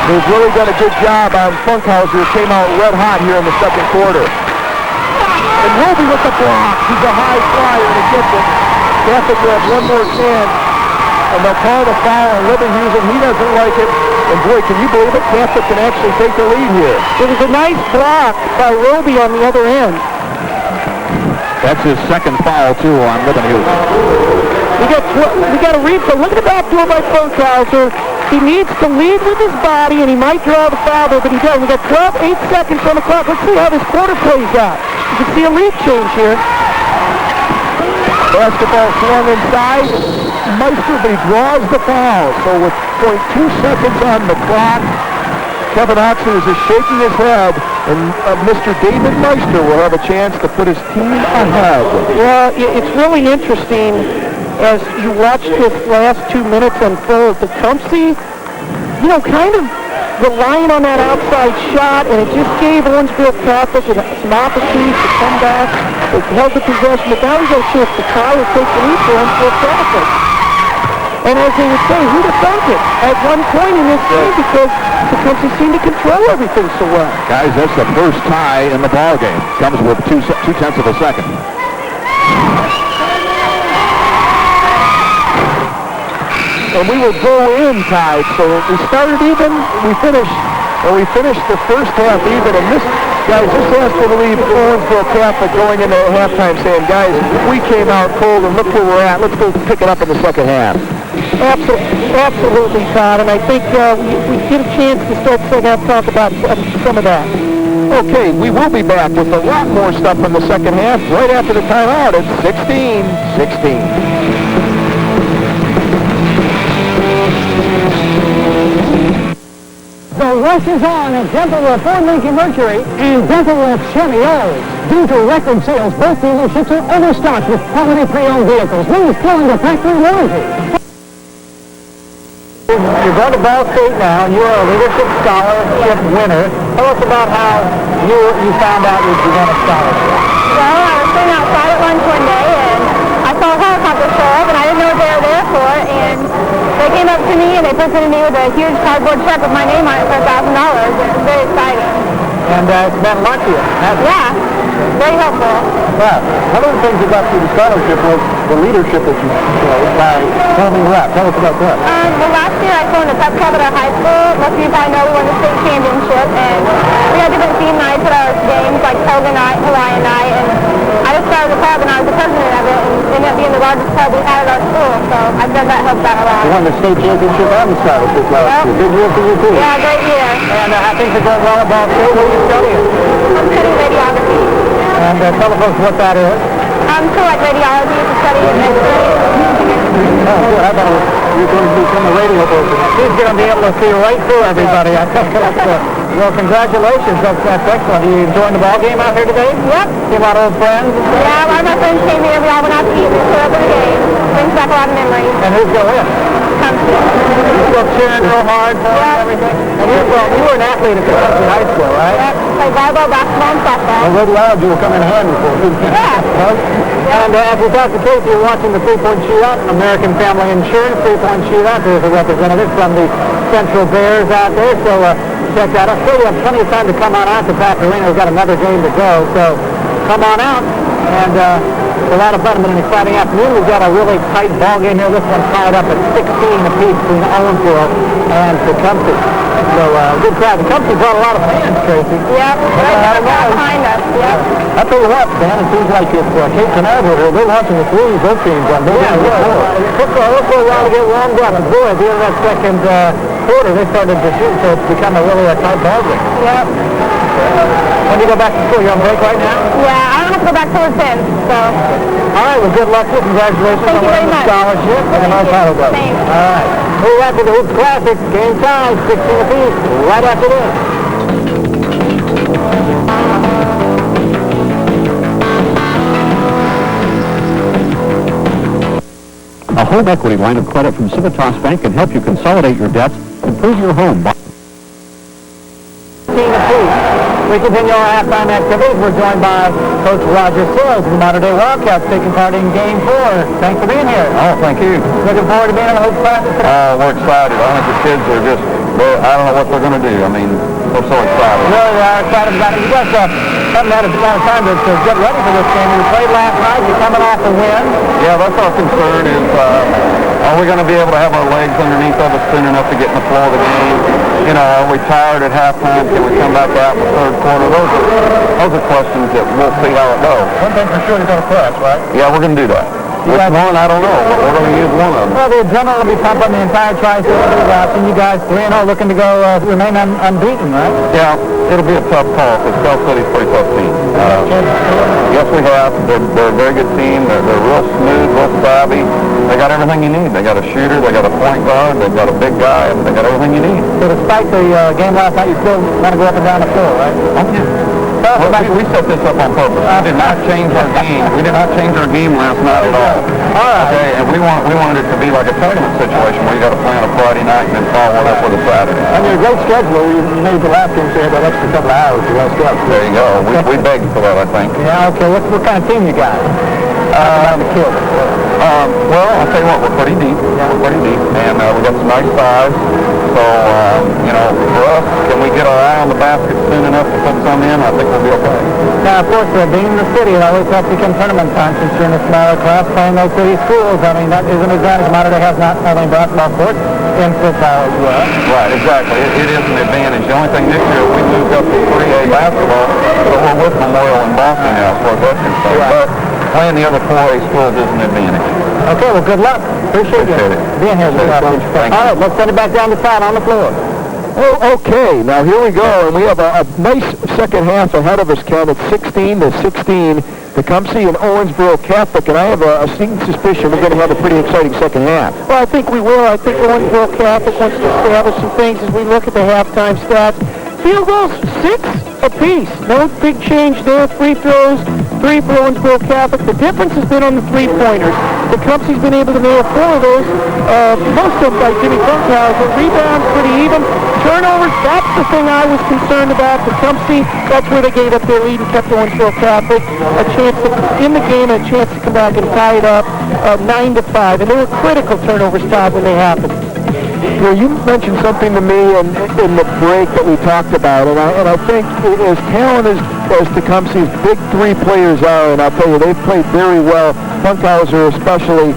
They've really done a good job on Funkhauser, who came out red hot here in the second quarter. And Roby with the block. He's a high flyer and he gets it. Catholic will have one more chance. And they'll call the foul on Livinghausen. He doesn't like it. And boy, can you believe it? Catholic can actually take the lead here. It was a nice block by Roby on the other end. That's his second foul, too, on Livinghausen. We got a read, but look at the back door by Funkhauser. He needs to lead with his body, and he might draw the foul there, but he doesn't. We got 8 seconds on the clock. Let's see how this quarter plays out. You can see a lead change here. Basketball swung inside. Meister, but he draws the foul. So with 0.2 seconds on the clock, Kevin Oxley is just shaking his head, and Mr. David Meister will have a chance to put his team ahead. Well, it's really interesting as you watch this last 2 minutes unfold. Tecumseh, you know, kind of relying on that outside shot, and it just gave Owensboro Catholic some opportunities to come back. They held the possession, but now he's going to shift the tie or take the lead for Owensboro Catholic. And as they would say, who'd have thunk it at one point in this game, because Tecumseh seemed to control everything so well. Guys, that's the first tie in the ball game. Comes with 2/10 of a second. And we will go in tied. So we started even, we finished the first half even. And this, guys, this has to believe Owensboro Catholic going into halftime saying, guys, we came out cold and look where we're at. Let's go pick it up in the second half. Absolutely, Todd. And I think we get a chance to start to talk about some of that. Okay, we will be back with a lot more stuff from the second half right after the timeout. It's 16-16. The rush is on at Dental Rep Ford Lincoln Mercury and Dental Rep Chevy O's. Due to record sales, both dealerships are overstocked with quality pre-owned vehicles. Means still under factory warranty. You're going to Ball State now, and you're a leadership scholarship winner. Tell us about how you found out you won a scholarship. Well, I was sitting outside at lunch one day, and I saw a helicopter show up, and I didn't know what they were there for, and they came up to me, and they presented me with a huge cardboard check with my name on it for $1,000. It was very exciting. And it's been lucky. Yeah, very helpful. Yeah. One of the things that got you the scholarship was the leadership that you showed by Tommy Rapp. Tell us about that. Well, last year I formed a pep club at our high school. Most of you probably know we won the state championship, and we had different theme nights at our games, like Toga Night, Hawaiian Night, and I just started the club, and I was the president of it, and it ended up being the largest club we had at our school, so I said that helped out a lot. You won the state championship and the scholarship last year. Good year for you, too. Yeah, great year. And how things are going well at Ball State. What are you studying? I'm studying radiography. And tell us what that is. So like radiology is a study in X-ray. Oh, good. I thought you were going to become a radio person. She's going to be able to see right through everybody. I think that's well, congratulations. That's excellent. Are you enjoying the ball game out here today? Yep. See a lot of old friends? Yeah, a lot of my friends came here. We all went out to eat and showed up at the game. Brings back a lot of memories. And who's going to win? Tecumseh. You still cheering real hard for them and everything? And you were an athlete at Tecumseh High School, right? Yep. Play volleyball, basketball, and softball. Well, radiology will come in handy for you. Yeah. And as we talked to Casey, you're watching the three-point shootout, American Family Insurance three-point shootout. There's a representative from the Central Bears out there, so check that out. Still, you have plenty of time to come on out to Pack Arena. We've got another game to go, so come on out. And a lot of fun, but an exciting afternoon. We've got a really tight ball game here. This one's tied up at 16 apiece between Owensboro and Tecumseh. So good crowd. Tecumseh brought a lot of fans, Tracy. Yep, right behind us. Yep. I'll tell you what, Dan, it seems like it's Cape Canaveral here. They're watching the Queens, both teams. Let's go around to get warmed up. And boy, at the end of that second quarter, they started to shoot, so it's become a really tight ball game. Yep. When do you go back to school? You're on break right now? Yeah, I don't have to go back till the 10th, so. All right, well, good luck to you. Congratulations Thank on you very winning the much. scholarship and a nice title. Thanks. All right. We're back to the Hoops Classic. Game time, 16 apiece, right after this. A home equity line of credit from Civitas Bank can help you consolidate your debts, improve your home. We continue our halftime activities. We're joined by Coach Roger Sills of the Modern Day Wildcats taking part in Game 4. Thanks for being here. Oh, thank you. Looking forward to being on the Hoops Classic today. We're excited. I think the kids are just, I don't know what they're going to do. I mean, we're so excited. Really are excited about it. You guys haven't had a lot of time to get ready for this game. You played last night. You're coming off a win. Yeah, that's our concern is, are we going to be able to have our legs underneath of us soon enough to get in the flow of the game? You know, are we tired at halftime? Can we come back out in the third quarter? Those are questions that we'll see how it goes. One thing for sure, you're going to press, right? Yeah, we're going to do that. Which one, I don't know, but we're going to use one of them. Well, the adrenaline will be pumping the entire Tri-City route, and you guys 3-0 looking to go remain unbeaten, right? Yeah, it'll be a tough call because South City's a pretty tough team. Yes, we have. They're a very good team. They're real smooth, real savvy. They got everything you need. They got a shooter, they got a point guard, they've got a big guy, and they got everything you need. So despite the game last night, you still want to go up and down the floor, right? Oh, yeah. We set this up on purpose. We did not change our game. We did not change our game last night at all. All right. Okay, and we wanted it to be like a tournament situation where you got to play on a Friday night and then follow it up with a Saturday. On your great schedule, you made the last game, so you had that extra couple of hours to rest up. There you go. We begged for that, I think. Yeah, okay. What kind of team you got? Around the kill. Well, I'll tell you what, we're pretty deep. Yeah, we're pretty deep. And we got some nice size. So, you know, for us, can we get our eye on the basket soon enough to put some in? I think we'll be okay. Now, of course, being in the city, it always helps become tournament time since you're in a smaller class playing those city schools. I mean, that is an advantage. Modern Day has not only basketball courts, in football as well. Right, exactly. It is an advantage. The only thing this year, we moved up to 3A basketball, so we're with Memorial in Boston now as far as that's concerned. Right. But playing the other 4A schools is an advantage. Okay, well, good luck. Appreciate you being here. Thank you. All right, let's send it back down the side on the floor. Oh, okay, now here we go, and we have a nice second half ahead of us, Ken. It's 16-16, Tecumseh and Owensboro Catholic, and I have a sneaking suspicion we're going to have a pretty exciting second half. Well, I think we will. I think Owensboro Catholic wants to establish some things as we look at the halftime stats. Field goals, 6 apiece. No big change there. Free throws, 3 for Owensboro Catholic. The difference has been on the three-pointers. Tecumseh's been able to nail 4 of those. Most of them by Jimmy Funkhauser. Rebounds pretty even. Turnovers, that's the thing I was concerned about. Tecumseh, that's where they gave up their lead and kept Owensboro Catholic a chance to, in the game, and a chance to come back and tie it up 9-5. And they were critical turnovers, Todd, when they happened. Well, you mentioned something to me in the break that we talked about, and I think as talented as Tecumseh's big 3 players are, and I'll tell you, they've played very well. Funkhauser especially,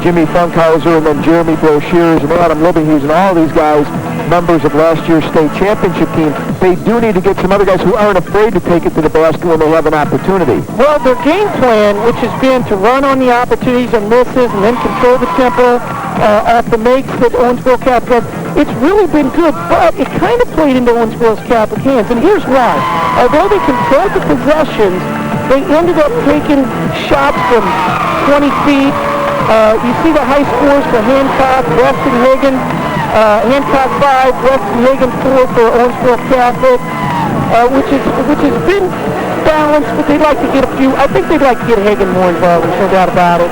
Jimmy Funkhauser, and then Jeremy Broshears and Adam Livinghuse, and all these guys, members of last year's state championship team. They do need to get some other guys who aren't afraid to take it to the basket when they have an opportunity. Well, their game plan, which has been to run on the opportunities and misses and then control the tempo off the makes that Owensboro Catholic has, it's really been good, but it kind of played into Owensboro Catholic hands, and here's why. Although they controlled the possessions, they ended up taking shots from 20 feet. You see the high scores for Hancock, West, and Hagan. Hancock 5, West, and Hagan 4 for Owensboro Catholic, which has been balanced, but they'd like to get a few. I think they'd like to get Hagan more involved, there's no doubt about it.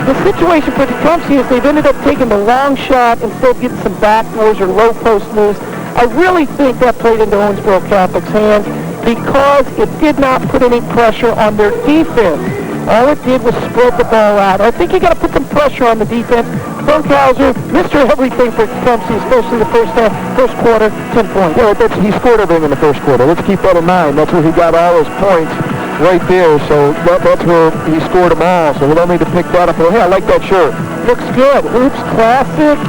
The situation for Tecumseh is they've ended up taking the long shot instead of getting some backdoors or low post moves. I really think that played into Owensboro Catholic's hands because it did not put any pressure on their defense. All it did was spread the ball out. I think you got to put some pressure on the defense. Funkhauser, Mr. Everything for Tecumseh, especially the first quarter, 10 points. Yeah, he scored everything in the first quarter. Let's keep that in mind. That's where he got all his points. right there. So that's where he scored them all. So we don't need to pick that up. Well, hey, I like that shirt. Looks good. Hoops Classic,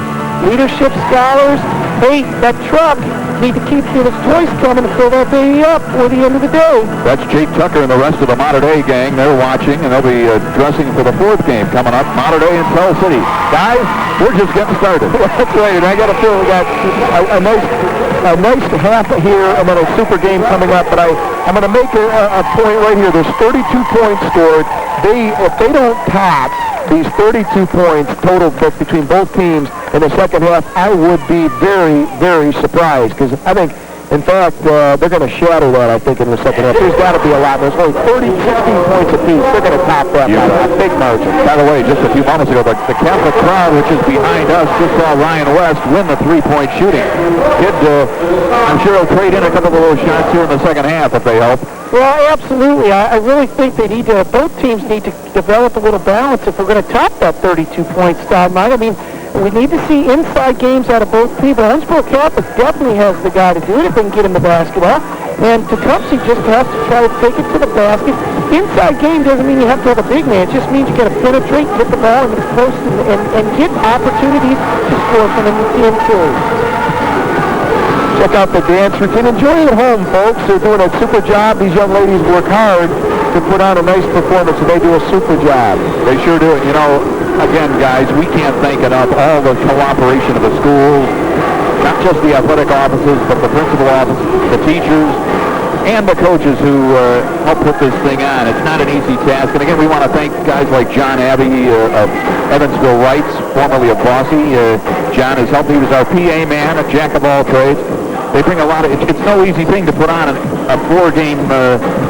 Leadership Scholars. Hey, that truck, need to keep his toys coming to fill that baby up for the end of the day. That's Jake Tucker and the rest of the Mater Dei gang. They're watching, and they'll be dressing for the fourth game coming up. Mater Dei and Pell City. Guys, we're just getting started. That's right, and I got to feel we got a nice half here and then a super game coming up. But I'm going to make a point right here. There's 32 points scored. If they don't top these 32 points total between both teams in the second half, I would be very, very surprised, because I think, in fact, they're going to shatter that, I think, in the second half. There's got to be a lot. There's only 16 points apiece. They're going to top that by a big margin. By the way, just a few moments ago, the Catholic crowd, which is behind us, just saw Ryan West win the three-point shooting. I'm sure he'll trade in a couple of those shots here in the second half if they help. Well, absolutely. I really think they need to, both teams need to develop a little balance if we're going to top that 32-point style line. I mean, we need to see inside games out of both teams. Owensboro Catholic definitely has the guy to do it if they can get him the basketball. And Tecumseh just has to try to take it to the basket. Inside game doesn't mean you have to have a big man. It just means you got to penetrate, get the ball in the post, and get opportunities to score from the interior. Check out the dance routine. Enjoy it at home, folks. They're doing a super job. These young ladies work hard to put on a nice performance, and they do a super job. They sure do. You know, again, guys, we can't thank enough all the cooperation of the schools, not just the athletic offices, but the principal office, the teachers, and the coaches who help put this thing on. It's not an easy task. And again, we want to thank guys like John Abbey of Evansville Rights, formerly of Bossy. John has helped. He was our PA man, a jack of all trades. They bring a lot of, it's no easy thing to put on a four-game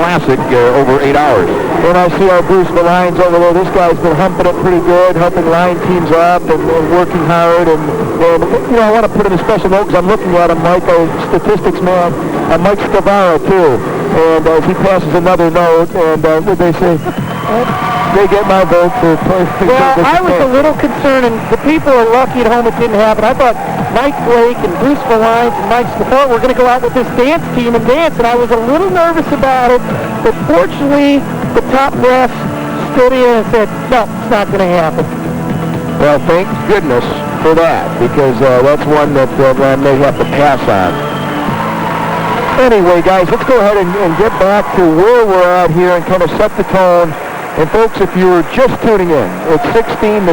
classic over 8 hours. And I see our Bruce Malines over there. This guy's been humping it pretty good, helping line teams up and working hard. And you know, I want to put in a special note because I'm looking at him, Mike, a statistics man, Mike Scavara, too. And he passes another note, and what they say? They get my vote for Well, I was a little concerned, and the people are lucky at home it didn't happen. I thought Mike Blake and Bruce Malines and Mike Scavara were going to go out with this dance team and dance, and I was a little nervous about it. But fortunately, the top brass stood in and said, no, it's not going to happen. Well, thank goodness for that, because that's one that I may have to pass on. Anyway, guys, let's go ahead and get back to where we're at here and kind of set the tone. And folks, if you're just tuning in, it's 16-16.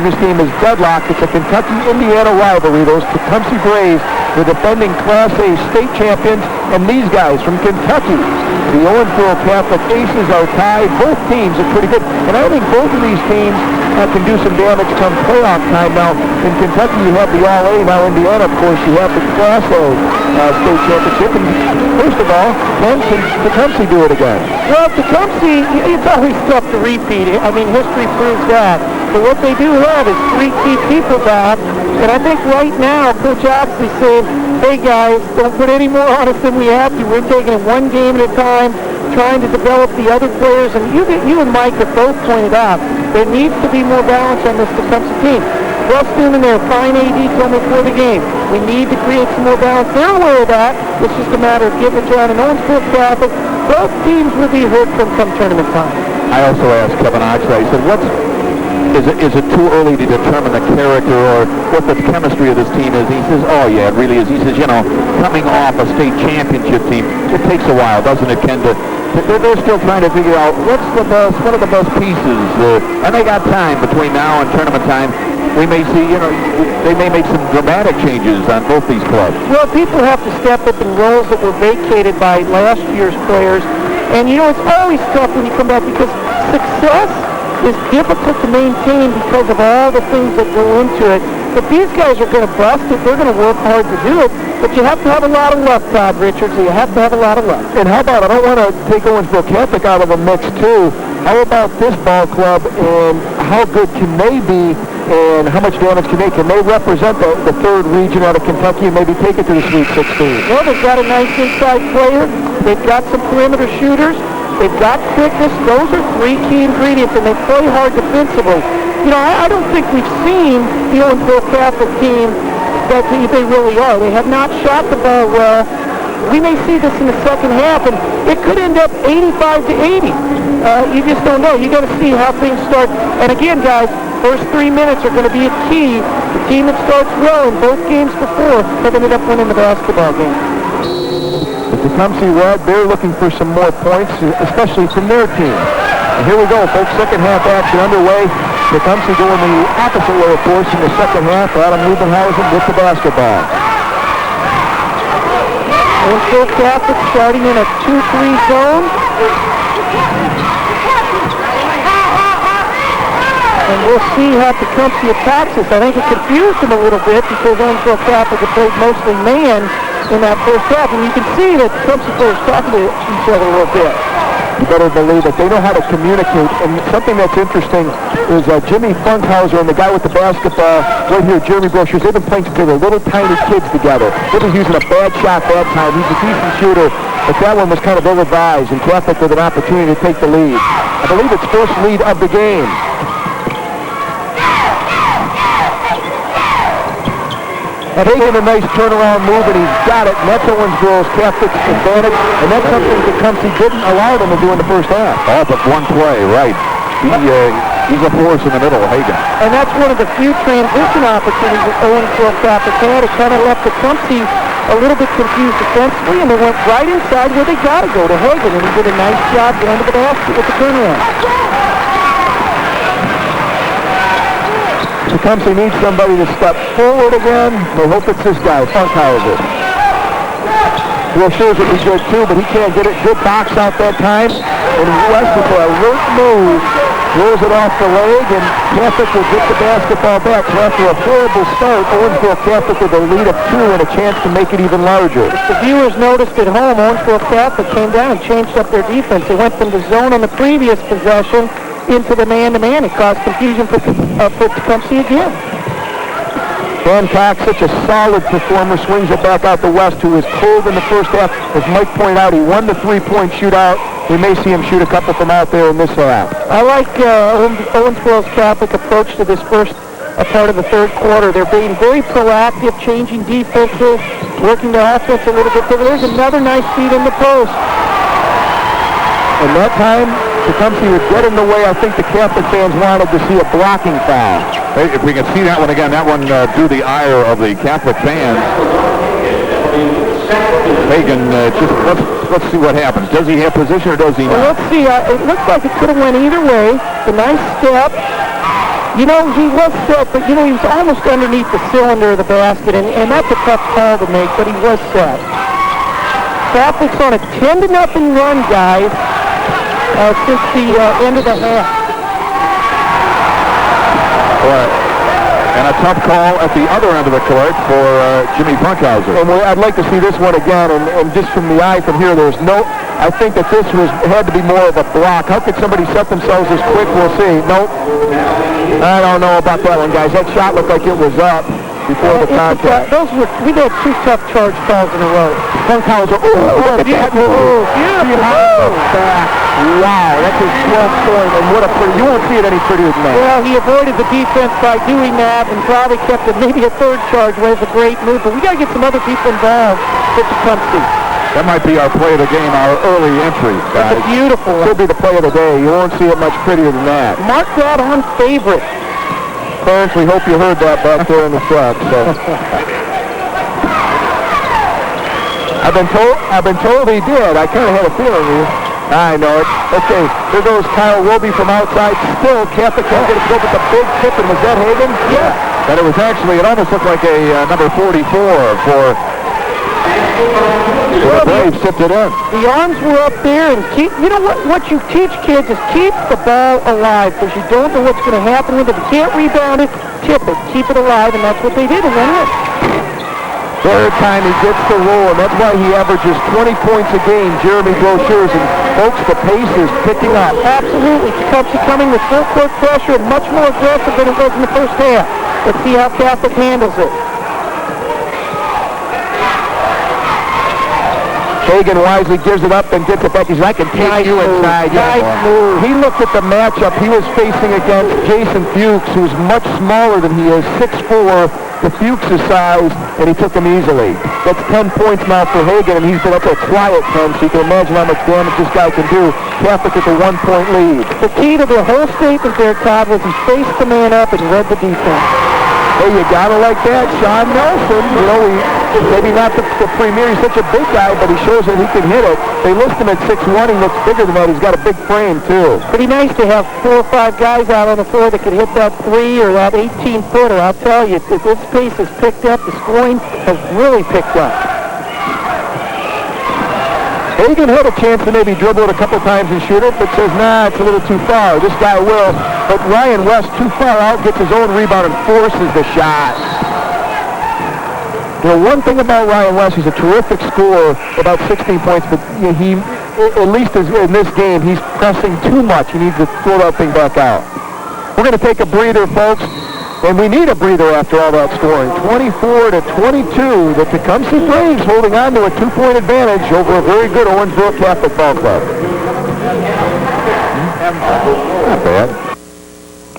This game is deadlocked. It's a Kentucky-Indiana rivalry. Those Tecumseh Braves, the defending Class A state champions, and these guys from Kentucky, the Owensboro Catholic Aces, are tied. Both teams are pretty good, and I think both of these teams can do some damage come playoff time. Now, in Kentucky, you have the All-A. Now, Indiana, of course, you have the Class A state championship. And first of all, can Tecumseh do it again? Well, Tecumseh, it's always tough to repeat it. I mean, history proves that. But what they do have is 3 key people back. And I think right now, Coach Oxley's saying, hey, guys, don't put any more on us than we have to. We're taking it one game at a time, trying to develop the other players. And you and Mike have both pointed out, there needs to be more balance on this Tecumseh team. Russ Newman there, fine AD told me before the game. We need to create some more balance. They're aware of that. It's just a matter of getting it done. And Owensboro Catholic, both teams will be hurt come tournament time. I also asked Kevin Oxley, I said, is it too early to determine the character or what the chemistry of this team is? He says, oh yeah, it really is. He says, you know, coming off a state championship team, it takes a while, doesn't it, Ken? They're still trying to figure out one of the best pieces, and they got time between now and tournament time. We may see, you know, they may make some dramatic changes on both these clubs. Well, people have to step up in roles that were vacated by last year's players. And, you know, it's always tough when you come back because success is difficult to maintain because of all the things that go into it. But these guys are going to bust it. They're going to work hard to do it. But you have to have a lot of luck, Todd Richards. You have to have a lot of luck. And how about, I don't want to take Owensboro Catholic out of the mix, too. How about this ball club and how good can they be and how much damage can they? Can they represent the third region out of Kentucky and maybe take it to the Sweet 16? Well, they've got a nice inside player. They've got some perimeter shooters. They've got quickness. Those are 3 key ingredients, and they play hard defensively. You know, I don't think we've seen the Owensboro Catholic team that they really are. They have not shot the ball well. we may see this in the second half, and it could end up 85-80. You just don't know. You got to see how things start. And again, guys, first 3 minutes are going to be a key. The team that starts well in both games before have ended up winning the basketball game. The Tecumseh Red, they're looking for some more points, especially from their team. And here we go, folks. Second half action underway. Tecumseh going the opposite way, of course, in the second half. Adam Rubenhausen with the basketball. Owensboro Catholic starting in a 2-3 zone. And we'll see how Tecumseh attacks this. I think it confused him a little bit because Owensboro Catholic had played mostly man in that first half. And you can see that Tecumseh players talking to each other a little bit. You better believe it. They know how to communicate. And something that's interesting is Jimmy Funkhauser and the guy with the basketball right here, Jeremy Brochures, they've been playing together, little tiny kids together. They were using a bad shot that time. He's a decent shooter, but that one was kind of ill-advised, and Catholic with an opportunity to take the lead. I believe it's first lead of the game. Hagen, a nice turnaround move, and he's got it, and that's Owensboro's Catholic's advantage, and that's something Tecumseh didn't allow them to do in the first half. Oh, but one play, right. He's a force in the middle, Hagen. And that's one of the few transition opportunities that Owensboro Catholic had. It kind of left Tecumseh a little bit confused defensively, and they went right inside where they got to go, to Hagen, and he did a nice job going to the basket with the turnaround. Tecumseh needs somebody to step forward again. We'll hope it's this guy, Funkhauser. Brochures would be good too, but he can't get it. Good box out that time. And West with a alert move, throws it off the leg, and Catholic will get the basketball back. So after a horrible start, Owensboro Catholic with a lead of 2 and a chance to make it even larger. If the viewers noticed at home, Owensboro Catholic came down and changed up their defense. They went from the zone on the previous possession into the man-to-man. It caused confusion for Tecumseh again. Hancock, such a solid performer, swings it back out to West, who was cold in the first half. As Mike pointed out, he won the three-point shootout. We may see him shoot a couple from out there in this half. I like Owensboro's Catholic approach to this first part of the third quarter. They're being very proactive, changing defenses, working the offense a little bit. There's another nice feed in the post. And that time, Tecumseh would get in the way. I think the Catholic fans wanted to see a blocking foul. Hey, if we can see that one again, that one drew the ire of the Catholic fans. Hagen, let's see what happens. Does he have position or does he not? Well, let's see. It looks like it could have went either way. A nice step. You know, he was set, but, you know, he was almost underneath the cylinder of the basket, and that's a tough call to make, but he was set. Catholic's on a 10-0 run, guys, since the end of the half. Right. And a tough call at the other end of the court for Jimmy Funkhauser. And I'd like to see this one again, and just from the eye from here, there's no... I think that this had to be more of a block. How could somebody set themselves this quick? We'll see. Nope. I don't know about that one, guys. That shot looked like it was up before the contact. We had 2 tough charge calls in a row. Funkhauser, look at that move. Beautiful Behind the back. Wow, that's his 12th point, and what a pretty, you won't see it any prettier than that. Well, he avoided the defense by doing that and probably kept it maybe a third charge, which is a great move, but we got to get some other people involved for Tecumseh. That might be our play of the game, our early entry, guys. That's a beautiful one. Could be the play of the day. You won't see it much prettier than that. Mark that on favorite. Clarence, we hope you heard that back there in the truck. So. I've been told he did. I kind of had a feeling I know it. Okay, there goes Kyle Roby from outside. Still, Catholic can't get it go with the big tip, and was that Hagen? Yeah. But it was actually, it almost looked like a number 44 for the Braves tipped it in. The arms were up there, and you know what you teach kids is keep the ball alive, because you don't know what's going to happen with it. If you can't rebound it, tip it. Keep it alive, and that's what they did, and then it. Third time he gets the roll, and that's why he averages 20 points a game, Jeremy Brochures. And folks, the pace is picking up. Absolutely. Tecumseh coming with full court pressure and much more aggressive than it was in the first half. Let's see how Catholic handles it. Hagen wisely gives it up and gets it back. He says, I can take you inside. Nice move. He looked at the matchup he was facing against Jason Fuchs, who's much smaller than he is, 6'4", the Fuchs' size, and he took him easily. That's 10 points now for Hagan, and he's been up a quiet 10, so you can imagine how much damage this guy can do. Catholic with a 1-point lead. The key to the whole statement there, Todd, was he faced the man up and read the defense. Hey, you gotta like that. Sean Nelson, maybe not the premier. He's such a big guy, but he shows that he can hit it. They list him at 6'1". He looks bigger than that. He's got a big frame, too. Pretty nice to have 4 or 5 guys out on the floor that could hit that 3 or that 18-footer. I'll tell you, if this pace has picked up, the scoring has really picked up. Hagan had a chance to maybe dribble it a couple times and shoot it, but says, nah, it's a little too far. This guy will. But Ryan West, too far out, gets his own rebound and forces the shot. One thing about Ryan West, he's a terrific scorer, about 16 points, but he, at least in this game, he's pressing too much. He needs to throw that thing back out. We're going to take a breather, folks. And we need a breather after all that scoring. 24-22. The Tecumseh Braves holding on to a 2-point advantage over a very good Owensboro Catholic Ball Club. Not bad.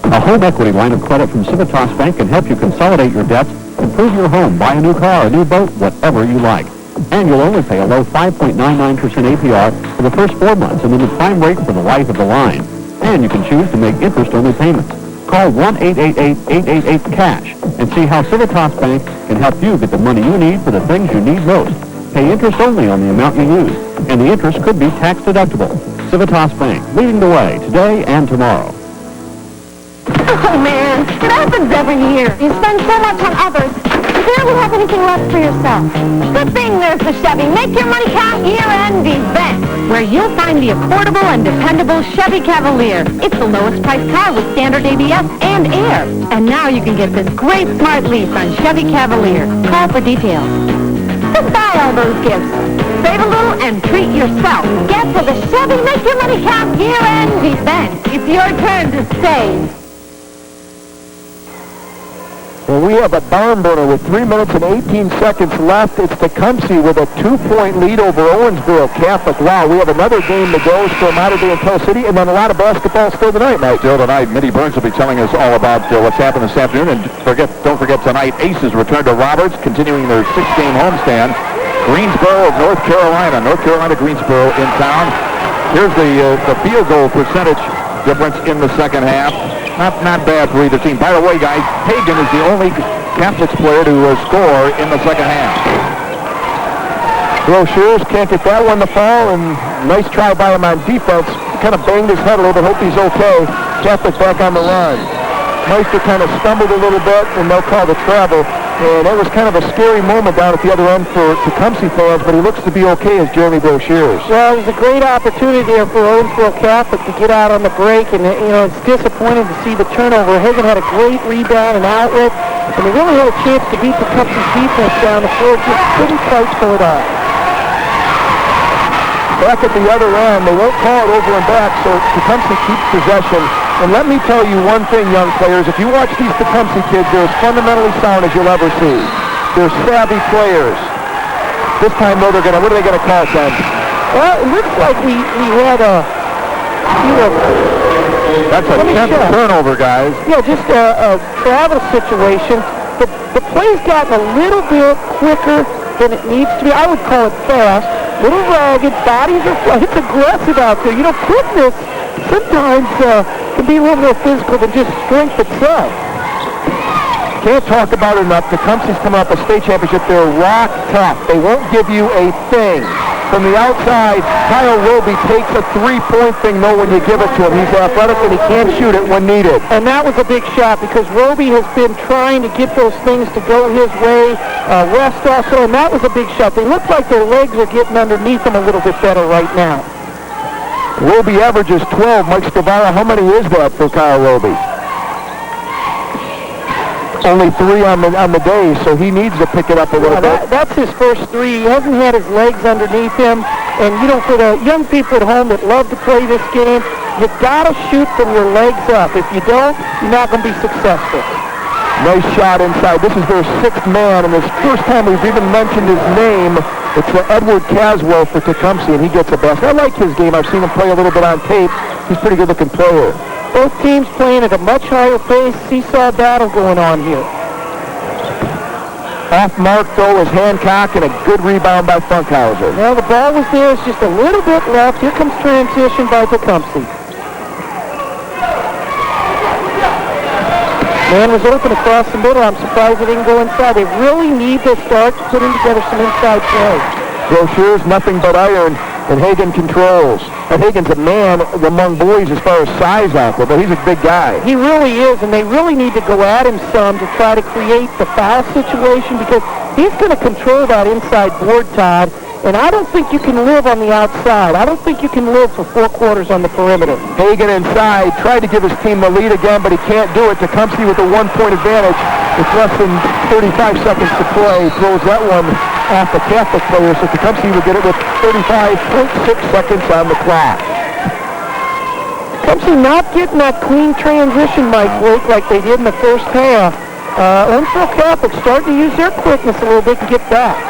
A home equity line of credit from Civitas Bank can help you consolidate your debts, improve your home, buy a new car, a new boat, whatever you like. And you'll only pay a low 5.99% APR for the first 4 months and then the prime rate for the life of the line. And you can choose to make interest-only payments. Call 1-888-888-CASH and see how Civitas Bank can help you get the money you need for the things you need most. Pay interest only on the amount you use, and the interest could be tax deductible. Civitas Bank, leading the way today and tomorrow. Oh, man, it happens every year. You spend so much on others, you barely have anything left for yourself. Good thing there's the Chevy Make Your Money Count year-end event, where you'll find the affordable and dependable Chevy Cavalier. It's the lowest priced car with standard ABS and air. And now you can get this great smart lease on Chevy Cavalier. Call for details. Just buy all those gifts. Save a little and treat yourself. Get to the Chevy Make Your Money Count year-end event. It's your turn to save. Well, we have a barn burner with 3 minutes and 18 seconds left. It's Tecumseh with a 2-point lead over Owensboro Catholic. Wow, we have another game to go. Still Mater Dei and Tell City, and then a lot of basketball still tonight, Mike. Still tonight, Mitty Burns will be telling us all about what's happened this afternoon. And don't forget tonight, Aces return to Roberts, continuing their 6-game homestand. Greensboro of North Carolina. North Carolina, Greensboro in town. Here's the field goal percentage difference in the second half. Not bad for either team. By the way, guys, Hagan is the only Catholics player to score in the second half. Brochures can't get that one to fall, and nice try by him on defense. Kind of banged his head a little bit. Hope he's okay. Catholic back on the run. Meister kind of stumbled a little bit, and they'll call the travel. And that was kind of a scary moment down at the other end for Tecumseh fans, but he looks to be okay as Jeremy Brochures. Well, it was a great opportunity there for Owensboro Catholic to get out on the break, and it's disappointing to see the turnover. Hagan had a great rebound and outlet, and they really had a chance to beat Tecumseh's defense down the floor. Just couldn't quite pull it off. Back at the other end, they won't call it over and back, so Tecumseh keeps possession. And let me tell you one thing, young players. If you watch these Tecumseh kids, they're as fundamentally sound as you'll ever see. They're savvy players. This time, though, what are they going to call, Ken? Well, it looks like we had a... That's a 10th turnover, guys. Yeah, just a travel situation. The play's gotten a little bit quicker than it needs to be. I would call it fast. Little ragged, bodies are flat. It's aggressive out there. Quickness sometimes can be a little more physical than just strength itself. Can't talk about it enough. Tecumseh's coming off a state championship. They're rock tough. They won't give you a thing. From the outside, Kyle Roby takes a three-point thing, though, when you give it to him. He's athletic and he can't shoot it when needed. And that was a big shot because Roby has been trying to get those things to go his way. West also, and that was a big shot. They look like their legs are getting underneath them a little bit better right now. Roby averages 12. Mike Stavara, how many is that for Kyle Roby? Only 3 on the day, so he needs to pick it up a little bit. That's his first 3. He hasn't had his legs underneath him. And, for the young people at home that love to play this game, you got to shoot from your legs up. If you don't, you're not going to be successful. Nice shot inside. This is their 6th man, and this first time we've even mentioned his name. It's Edward Caswell for Tecumseh, and he gets a basket. I like his game. I've seen him play a little bit on tape. He's a pretty good-looking player. Both teams playing at a much higher pace. Seesaw battle going on here. Off mark, though, is Hancock, and a good rebound by Funkhauser. Well, the ball was there. It's just a little bit left. Here comes transition by Tecumseh. Man was open across the middle. I'm surprised they didn't go inside. They really need to start putting together some inside play. Brochure's nothing but iron, and Hagen controls. And Hagen's a man among boys as far as size out there, but he's a big guy. He really is, and they really need to go at him some to try to create the foul situation because he's going to control that inside board, Todd, and I don't think you can live on the outside. I don't think you can live for 4 quarters on the perimeter. Hagen inside, tried to give his team the lead again, but he can't do it. Tecumseh with a 1-point advantage. With less than 35 seconds to play, throws that one off the Catholic player, so Tecumseh will get it with 35.6 seconds on the clock. Tecumseh not getting that clean transition, Mike Blake, like they did in the first half. Owensboro Catholic starting to use their quickness a little bit to get back.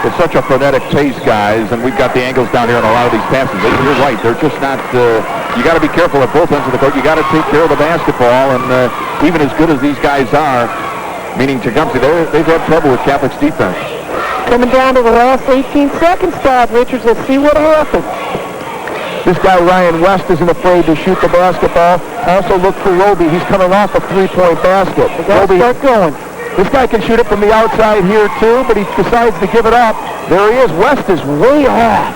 It's such a frenetic pace, guys, and we've got the angles down here on a lot of these passes. You're right. They're just not, you got to be careful at both ends of the court. You got to take care of the basketball, and even as good as these guys are, meaning Tecumseh, they've had trouble with Catholic's defense. Coming down to the last 18 seconds, Todd Richards. Let's see what happens. This guy, Ryan West, isn't afraid to shoot the basketball. Also look for Roby. He's coming off a 3-point basket. Roby, start going. This guy can shoot it from the outside here, too, but he decides to give it up. There he is. West is way off.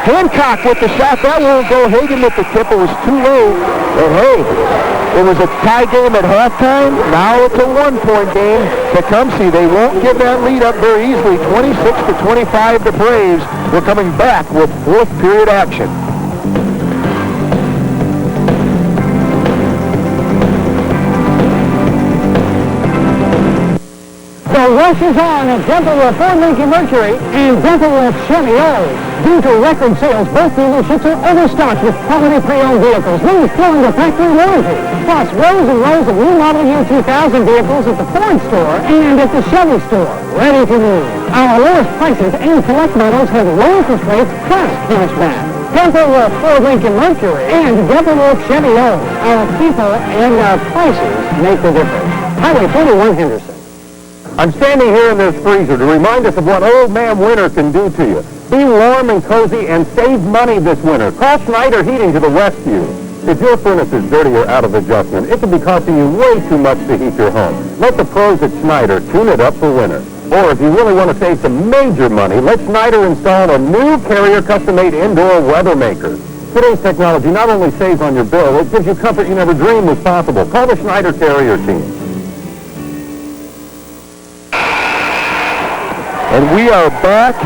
Hancock with the shot. That won't go. Hagen with the tip. It was too late. And, hey, it was a tie game at halftime. Now it's a 1-point game. Tecumseh, they won't give that lead up very easily. 26-25, the Braves. We're coming back with fourth period action. The rush is on at Dental with Ford Lincoln Mercury and Dental with Chevy O. Due to record sales, both dealerships are overstocked with quality pre-owned vehicles, these flowing to factory warranty. Plus, rows and rows of new model year 2000 vehicles at the Ford store and at the Chevy store, ready to move. Our lowest prices and select models have low interest rates plus cashback. Dental with Ford Lincoln Mercury and Dental with Chevy O. Our people and our prices make the difference. Highway 41 Henderson. I'm standing here in this freezer to remind us of what Old Man Winter can do to you. Be warm and cozy and save money this winter. Call Schneider Heating to the rescue. If your furnace is dirty or out of adjustment, it can be costing you way too much to heat your home. Let the pros at Schneider tune it up for winter. Or if you really want to save some major money, let Schneider install a new Carrier custom-made indoor weather maker. Today's technology not only saves on your bill, it gives you comfort you never dreamed was possible. Call the Schneider Carrier team. And we are back.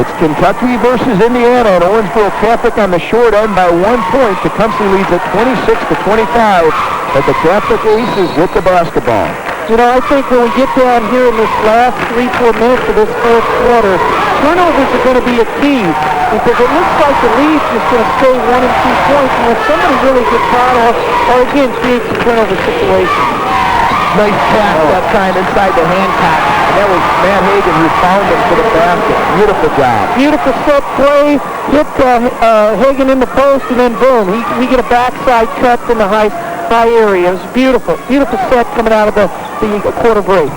It's Kentucky versus Indiana, and Owensboro Catholic on the short end by 1 point. Tecumseh leads at 26-25, but the Catholic Aces with the basketball. You know, I think when we get down here in this last 3-4 minutes of this fourth quarter, turnovers are going to be a key because it looks like the lead's just going to stay 1 and 2 points, and if somebody really gets hot off, or again, creates a turnover situation. Nice pass that time inside the Hancock. And that was Matt Hagen who found him for the basket. Beautiful job. Beautiful set play. Hit Hagen in the post, and then boom. We get a backside cut in the high area. It was beautiful. Beautiful set coming out of the quarter break.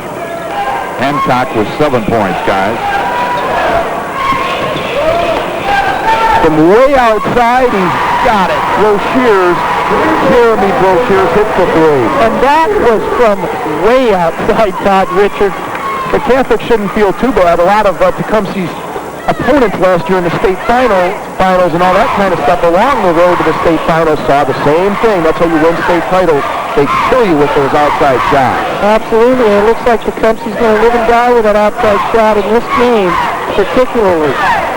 Hancock with 7 points, guys. From way outside, he's got it. Jeremy Brochure's hit for three. And that was from way outside, Todd Richards. The Catholics shouldn't feel too bad. A lot of Tecumseh's opponents last year in the state finals and all that kind of stuff along the road to the state finals saw the same thing. That's how you win state titles. They kill you with those outside shots. Absolutely. It looks like Tecumseh's going to live and die with that outside shot in this game, particularly.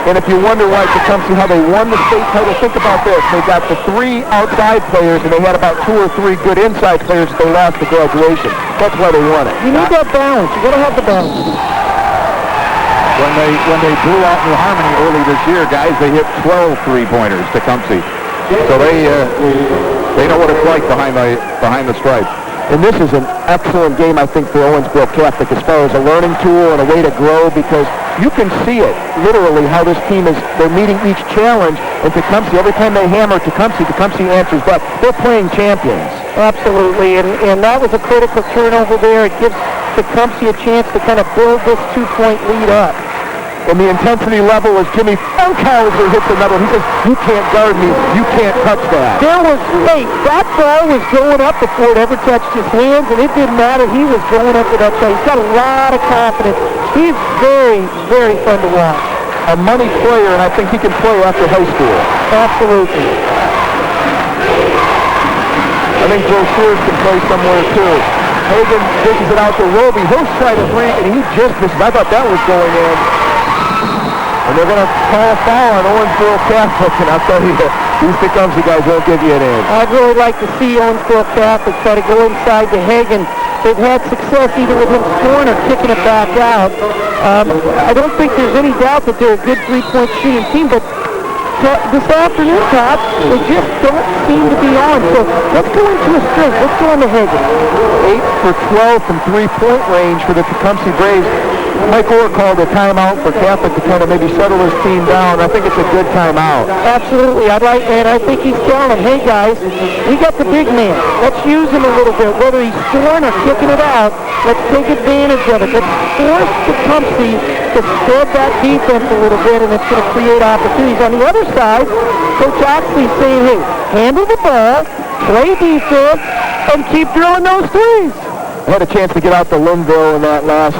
And if you wonder why Tecumseh, how they won the state title, think about this. They got the 3 outside players, and they had about 2 or 3 good inside players that they lost to graduation. That's why they won it. You need that balance. You got to have the balance. When they blew out New Harmony early this year, guys, they hit 12 3-pointers, Tecumseh. So they know what it's like behind the stripes. And this is an excellent game, I think, for Owensboro Catholic as far as a learning tool and a way to grow, because you can see it, literally, how this team they're meeting each challenge. And Tecumseh, every time they hammer Tecumseh answers back. They're playing champions. Absolutely, and that was a critical turnover there. It gives Tecumseh a chance to kind of build this 2-point lead up. And the intensity level as Jimmy Funkhauser hits another. He says, you can't guard me. You can't touch that. There was faith. That ball was going up before it ever touched his hands, and it didn't matter. He was going up with that shot. He's got a lot of confidence. He's very, very fun to watch. A money player, and I think he can play after high school. Absolutely. I think Joe Shears can play somewhere, too. Hagan dishes it out to Roby. He'll try to three, and he just misses. I thought that was going in. And they're going to call a foul on Owensboro Catholic, and I'll tell you, these Tecumseh guys won't give you an inch. I'd really like to see Owensboro Catholic try to go inside to Hagan. They've had success either with him scoring or kicking it back out. I don't think there's any doubt that they're a good three-point shooting team, but this afternoon, Todd, they just don't seem to be on. So let's go into a string. Let's go into Hagan. 8 for 12 from three-point range for the Tecumseh Braves. Mike Orr called a timeout for Catholic to kind of maybe settle his team down. I think it's a good timeout. Absolutely. I think he's telling them, hey guys, we got the big man. Let's use him a little bit. Whether he's scoring or kicking it out, let's take advantage of it. Let's force Tecumseh to spread that defense a little bit, and it's going to create opportunities. On the other side, Coach Oxley's saying, hey, handle the ball, play defense, and keep drilling those threes. I had a chance to get out to Linville in that last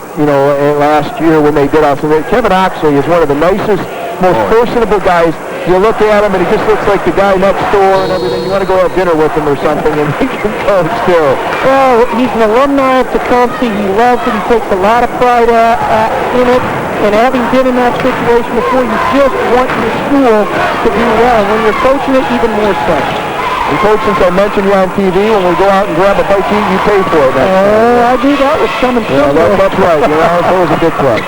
year when they did us. And Kevin Oxley is one of the nicest, most personable guys. You look at him and he just looks like the guy next door and everything. You want to go have dinner with him or something, and he can coach too. Well, he's an alumni of Tecumseh. He loves it. He takes a lot of pride in it. And having been in that situation before, you just want your school to do well. When you're coaching it, even more so. And Coach, since I mentioned you on TV, when we go out and grab a bite to eat, you pay for it. I knew that was coming soon. Yeah, that's right. That was a good play.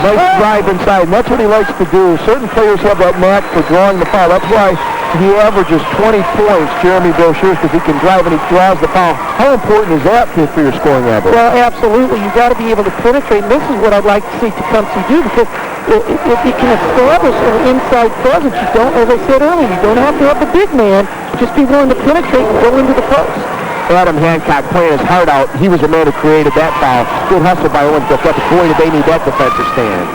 Nice drive inside, and that's what he likes to do. Certain players have that knack for drawing the foul. That's why he averages 20 points, Jeremy Brochures, because he can drive and he draws the foul. How important is that for your scoring average? Well, absolutely. You've got to be able to penetrate. And this is what I'd like to see Tecumseh do, because if you can establish an inside presence, you don't, as I said earlier, you don't have to have the big man. Just be willing to penetrate and go into the post. Adam Hancock playing his heart out. He was the man who created that foul. Good hustle by Owensboro. Boy, did they need that defensive stand.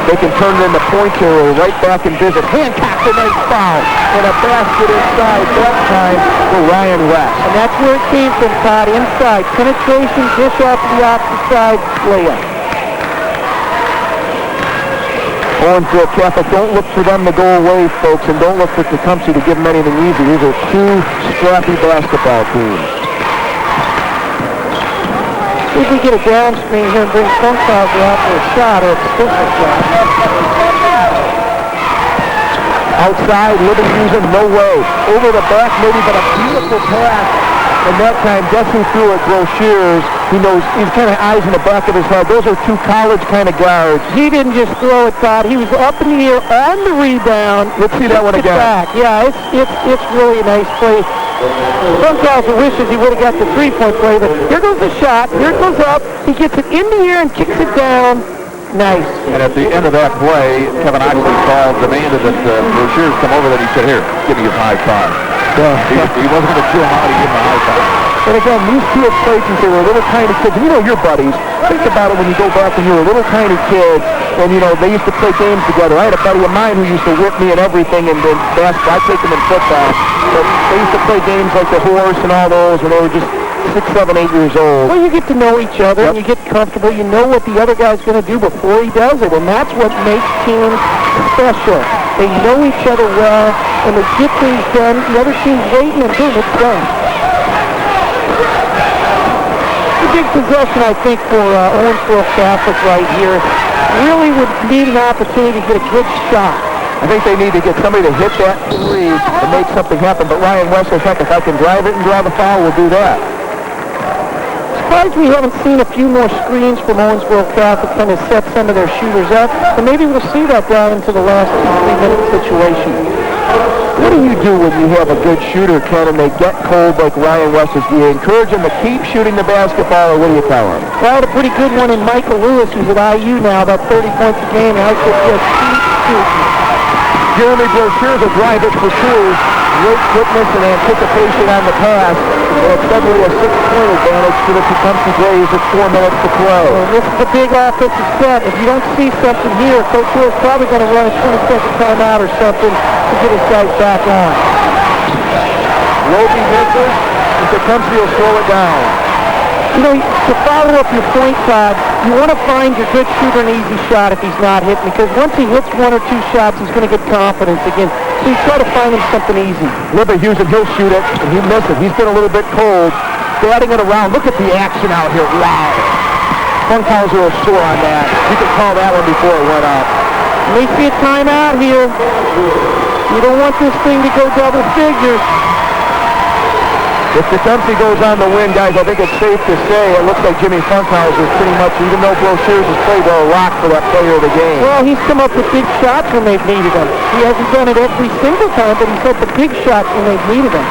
They can turn it into points area right back and visit. Hancock, a nice foul. And a basket inside that time for Ryan West. And that's where it came from, Todd. Inside. Penetration, dish off to the opposite side, layup. Owensboro Catholic, don't look for them to go away, folks, and don't look for Tecumseh to give them anything easy. These are two scrappy basketball teams. See if we get a downstream here and bring Funkhauser out for a shot, or it's a pistol shot. Outside, Living using no way. Over the back, maybe, but a beautiful pass. And that time, guess who threw it? Brochures. He knows, he's kind of eyes in the back of his head. Those are two college kind of guards. He didn't just throw it, Todd. He was up in the air on the rebound. Let's see that one again. Back. Yeah, it's really a nice play. Funkhauser wishes he would have got the three-point play, but here goes the shot. Here it goes up. He gets it in the air and kicks it down. Nice. And at the end of that play, Kevin Oxley demanded that Brochures come over. That he said, "Here, give me his high five." He wasn't going to chew him out. He gave him a high five. And again, these two have played since they were little tiny kids. And you know your buddies. Think about it when you go back when you were little tiny kids, and you know they used to play games together. I had a buddy of mine who used to whip me and everything, and then basketball. I take him in football. But they used to play games like the horse and all those when they were just 6, 7, 8 years old. Well, you get to know each other, and you get comfortable. You know what the other guy's going to do before he does it, and that's what makes teams special. They know each other well, and they get things done. The other team's waiting, and boom, it's done. It's a big possession, I think, for Owensboro Catholic right here. Really would need an opportunity to get a good shot. I think they need to get somebody to hit that three and make something happen. But Ryan West says, heck, if I can drive it and draw the foul, we'll do that. Surprised we haven't seen a few more screens from Owensboro Catholic kind of set some of their shooters up. And maybe we'll see that down into the last 2-3 minute situation. What do you do when you have a good shooter, Ken, and they get cold like Ryan West is? Do you encourage them to keep shooting the basketball, or what do you tell them? Well, a pretty good one in Michael Lewis, who's at IU now, about 30 points a game, and I said just keep shooting. Jeremy Brochures will drive it for two. great quickness and anticipation on the pass. And it's suddenly a 6-point advantage to the Tecumseh Braves with 4 minutes to play. Well, this is a big offensive set. If you don't see something here, Coach Hill is probably going to run a 20-second timeout or something to get his guys back on. Roby misses, and Tecumseh will slow it down. You know, to follow up your point, Todd, you want to find your good shooter an easy shot if he's not hitting, because once he hits 1 or 2 shots, he's going to get confidence again. So you try to find him something easy. Libby Houston, he'll shoot it, and he misses. He's been a little bit cold. Batting it around. Look at the action out here. Wow. Funkhauser will score on that. You could call that one before it went out. May see a timeout here. You don't want this thing to go double figures. If Tecumseh goes on the win, guys, I think it's safe to say it looks like Jimmy Funkhauser is pretty much, even though Brochures has played a lock for that player of the game. Well, he's come up with big shots when they've needed him. He hasn't done it every single time, but he's had the big shots when they've needed him.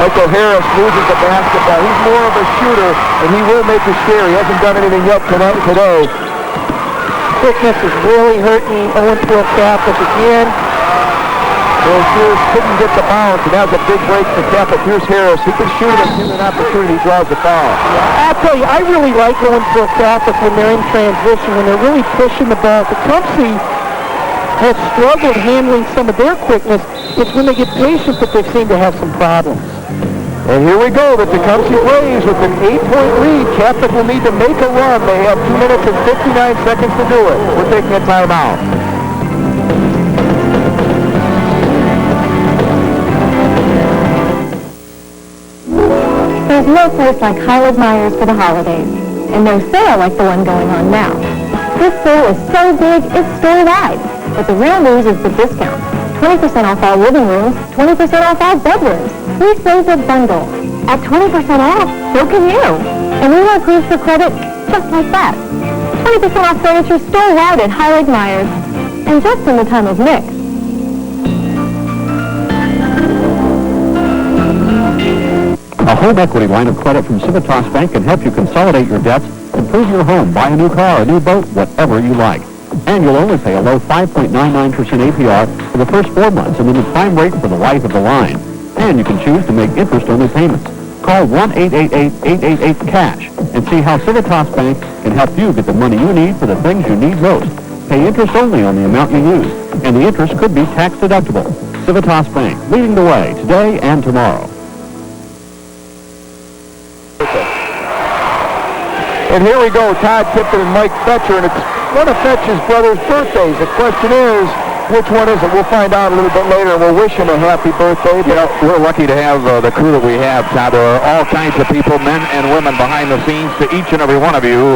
Michael Harris loses the basketball. He's more of a shooter, and he will make you scare. He hasn't done anything yet today. Quickness is really hurting Owensboro Catholic again. Brochures couldn't get the bounce, and that was a big break for Catholic. Here's Harris. He can shoot it and give an opportunity. He draws the foul. I'll tell you, I really like Owensboro Catholic when they're in transition, when they're really pushing the ball. Tecumseh has struggled handling some of their quickness. It's when they get patient that they seem to have some problems. And here we go, the Tecumseh Braves with an 8-point lead. Catholic will need to make a run. They have 2 minutes and 59 seconds to do it. We're taking a timeout. There's no place like Highland Myers for the holidays, and no sale like the one going on now. This sale is so big, it's store-wide. But the real news is the discount. 20% off all living rooms, 20% off all bedrooms. We save a bundle. At 20% off, so can you. And we will approve for credit just like that. 20% off furniture store-wide at Highland Myers. And just in the time of mix. A home equity line of credit from Civitas Bank can help you consolidate your debts, improve your home, buy a new car, a new boat, whatever you like. And you'll only pay a low 5.99% APR for the first 4 months and then the prime rate for the life of the line. And you can choose to make interest-only payments. Call 1-888-888-CASH and see how Civitas Bank can help you get the money you need for the things you need most. Pay interest only on the amount you use, and the interest could be tax-deductible. Civitas Bank, leading the way today and tomorrow. And here we go, Todd Tipton and Mike Fetcher, and it's one of Fetcher's brothers' birthdays. The question is, which one is it? We'll find out a little bit later, and we'll wish him a happy birthday. You know, we're lucky to have the crew that we have, Todd. There are all kinds of people, men and women behind the scenes. To each and every one of you,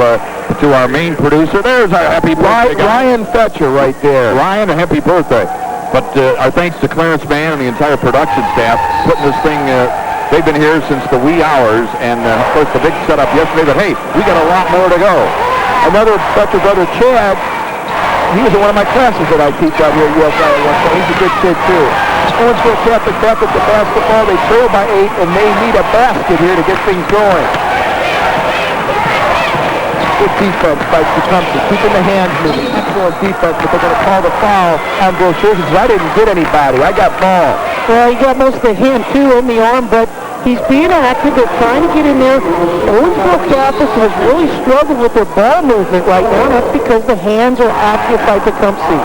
to our main producer, there's our happy birthday guy. Ryan Fetcher right there. Ryan, a happy birthday. But our thanks to Clarence Mann and the entire production staff putting this thing... They've been here since the wee hours, and of course the big setup yesterday, but hey, we got a lot more to go. Another Fetcher brother, Chad, he was in one of my classes that I teach out here at USI at one point. He's a good kid too. Owensboro Catholic back at the basketball. They trail by 8, and they need a basket here to get things going. Good defense by Tecumseh, keeping the hands moving. Excellent defense, but they're going to call the foul on Brochures because I didn't get anybody. I got ball. Well, he got most of the hand, too, in the arm, but he's being active. They're trying to get in there. Owensboro Catholic has really struggled with their ball movement right now. That's because the hands are active by Tecumseh.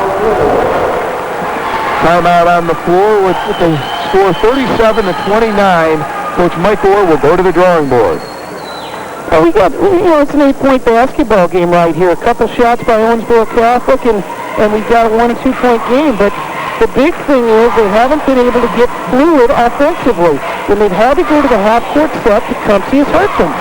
Timeout on the floor with the score 37-29. Coach Mike Orr will go to the drawing board. We got, it's an 8-point basketball game right here. A couple shots by Owensboro Catholic, and we've got a 1- and 2-point game. But the big thing is they haven't been able to get fluid offensively. When they've had to go to the half-court set, Tecumseh has hurt them.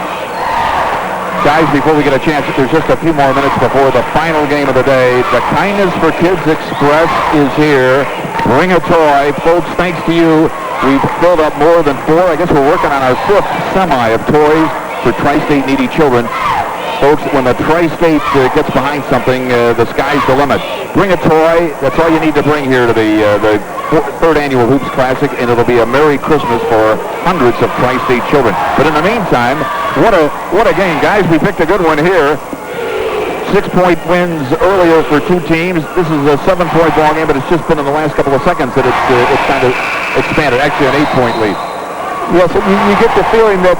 Guys, before we get a chance, there's just a few more minutes before the final game of the day. The Kindness for Kids Express is here. Bring a toy. Folks, thanks to you, we've filled up more than 4. I guess we're working on our 5th semi of toys for Tri-State needy children. Folks, when the Tri-State gets behind something, the sky's the limit. Bring a toy. That's all you need to bring here to the 3rd Annual Hoops Classic, and it'll be a Merry Christmas for hundreds of Tri-State children. But in the meantime, what a game, guys. We picked a good one here. 6-point wins earlier for two teams. This is a 7-point ball game, but it's just been in the last couple of seconds that it's kind of expanded. Actually, an 8-point lead. Yes, you get the feeling that,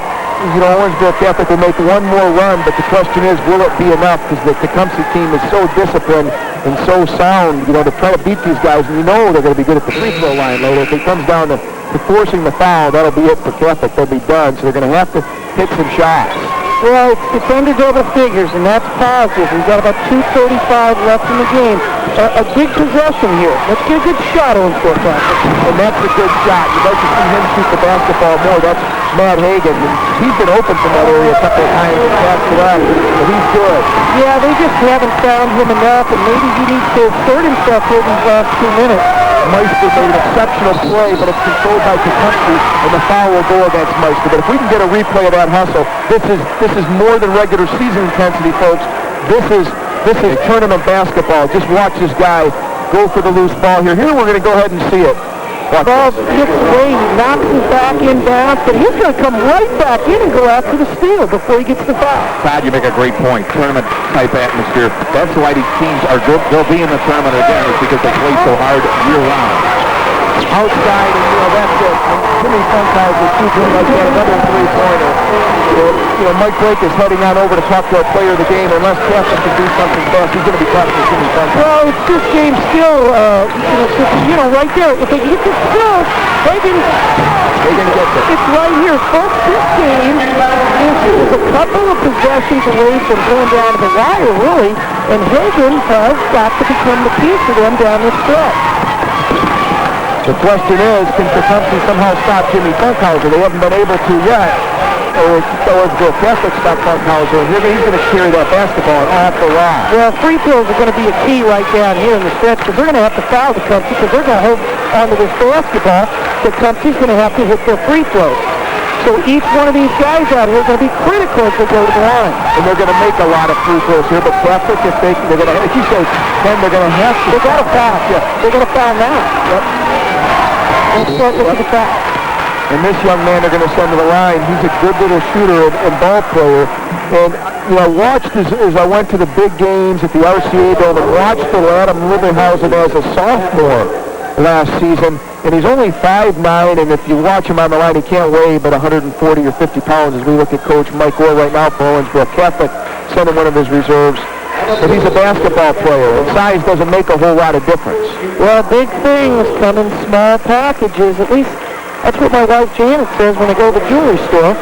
Owensboro Catholic will make one more run, but the question is, will it be enough? Because the Tecumseh team is so disciplined and so sound, to try to beat these guys, and they're going to be good at the free throw line later. If it comes down to forcing the foul, that'll be it for Catholic. They'll be done, so they're going to have to hit some shots. Well, it's under double figures, and that's positive. We've got about 2:35 left in the game. A big possession here. Let's get a good shot on Owensboro Catholic. And that's a good shot. You'd like to see him shoot the basketball more. That's Matt Hagan. And he's been open from that area a couple of times and passed it up. But he's good. Yeah, they just haven't found him enough, and maybe he needs to assert himself here in these last 2 minutes. Meister made an exceptional play, but it's controlled by Tecumseh, and the foul will go against Meister. But if we can get a replay of that hustle, this is more than regular season intensity, folks. This is tournament basketball. Just watch this guy go for the loose ball here. Here we're going to go ahead and see it. Ball gets away, he knocks him back in bounds, but he's going to come right back in and go after the steal before he gets the foul. Todd, you make a great point. Tournament-type atmosphere. That's why these teams are good. They'll be in the tournament again, is because they play so hard year-round. Outside, and that's it. Jimmy Funkhauser shoots it like that, another three-pointer. Mike Blake is heading on over to talk to our player of the game. Unless Catholic can do something fast, he's going to be talking to Jimmy Funkhauser. Well, it's this game still, right there. If they get this still, they can get it. It's right here. Folks, this game is a couple of possessions away from going down to the wire, really. And Hagan has got to become the key for them down this stretch. The question is, can Tecumseh somehow stop Jimmy Funkhauser? They haven't been able to yet. Or Owensboro Catholic stop Funkhauser, and he's going to carry that basketball off the rock. Well, free throws are going to be a key right down here in the stretch, because they're going to have to foul Tecumseh, because they're going to hold onto this basketball. Tecumseh's going to have to hit their free throws. So each one of these guys out here is going to be critical as they go to the line. And they're going to make a lot of free throws here, but Catholic, they're going to, if you say 10, they're going to have to. They've got to foul. Yeah. They're going to foul now. Yep. Let's start looking at that. And this young man they're going to send to the line. He's a good little shooter and ball player. And, I watched as I went to the big games at the RCA building, watched the Adam Liverhausen as a sophomore last season. And he's only 5'9", and if you watch him on the line, he can't weigh but 140 or 50 pounds as we look at Coach Mike Orr right now for Owensboro Catholic, sending one of his reserves. But he's a basketball player, and size doesn't make a whole lot of difference. Well, big things come in small packages. At least that's what my wife Janet says when I go to the jewelry store.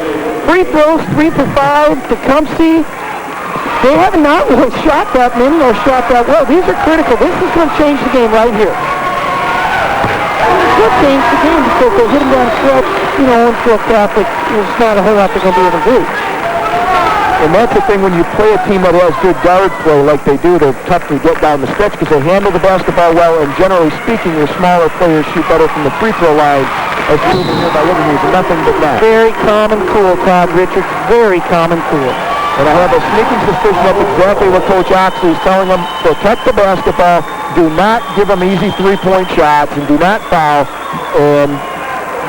Free throws, 3 for 5. Tecumseh, they have not really shot that many or shot that well. These are critical. This is going to change the game right here. It change the game because they hit them down the stretch. Owensboro Catholic, there's not a whole lot they're going to be able to do. And that's the thing when you play a team that has good guard play like they do, they're tough to get down the stretch because they handle the basketball well, and generally speaking, your smaller players shoot better from the free throw line, as proven here by Livermore. Nothing but that. Very common cool, Todd Richards. Very common cool. And I have a sneaking suspicion that's exactly what Coach Oxley is telling them. Protect the basketball. Do not give them easy three-point shots, and do not foul. And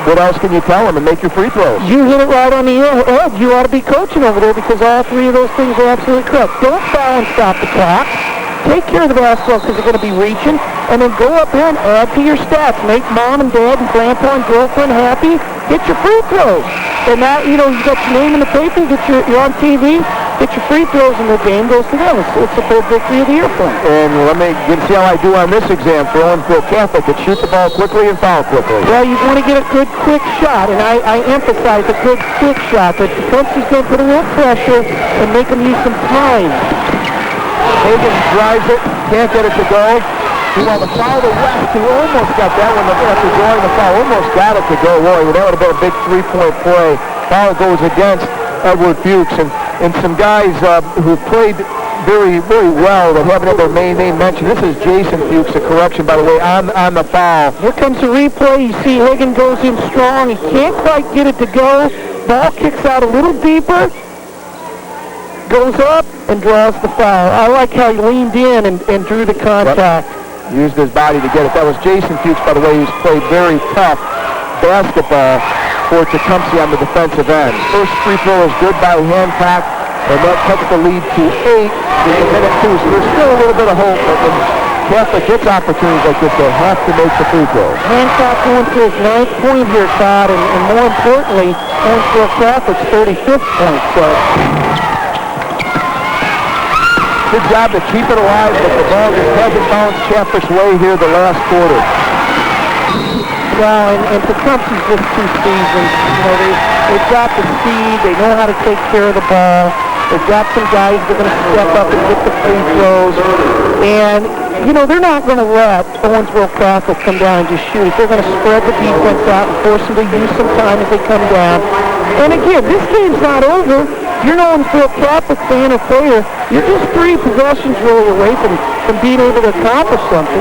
what else can you tell them? And make your free throws. You hit it right on the edge. You ought to be coaching over there because all three of those things are absolutely correct. Don't foul and stop the clock. Take care of the basketball because they're going to be reaching. And then go up there and add to your stats. Make mom and dad and grandpa and girlfriend happy. Get your free throws. And now, you got your name in the paper. You're on TV. Get your free throws and the game goes to them. It's the third victory of the year for them. And let me see how I do on this exam for Owensboro Catholic. It shoot the ball quickly and foul quickly. Well, you want to get a good, quick shot, and I emphasize a good, quick shot. But Tecumseh's going to put a little pressure and make them use some time. Hagan drives it, can't get it to go. He won the foul to West, who almost got that one after drawing the foul. Almost got it to go. Boy, that would have been a big three-point play. Foul goes against Edward Fuchs. And some guys who played very, very well that haven't had their main name mentioned. This is Jason Fuchs, a correction, by the way, on the foul. Here comes the replay. You see Hagan goes in strong. He can't quite get it to go. Ball kicks out a little deeper. Goes up and draws the foul. I like how he leaned in and drew the contact. Yep. Used his body to get it. That was Jason Fuchs, by the way, who's played very tough basketball for Tecumseh on the defensive end. First free throw is good by Hancock. and that cuts the lead to 8 with a minute 2. So there's still a little bit of hope, but when Catholic gets opportunities like this, they have to make the free throw. Hancock going to his 9th point here, Todd, and more importantly, Owensboro Catholic's 35th point. So good job to keep it alive, but the ball just hasn't bounced Catholics' way here the last quarter. Well, and Tecumseh's just too seasoned. You know, they've got the speed. They know how to take care of the ball. They've got some guys that are going to step up and get the free throws. And, you know, they're not going to let Owensboro Catholic come down and just shoot. They're going to spread the defense out and force them to use some time as they come down. And again, this game's not over. You're an Owensboro Catholic fan or player. You're just 3 possessions really away from being able to accomplish something.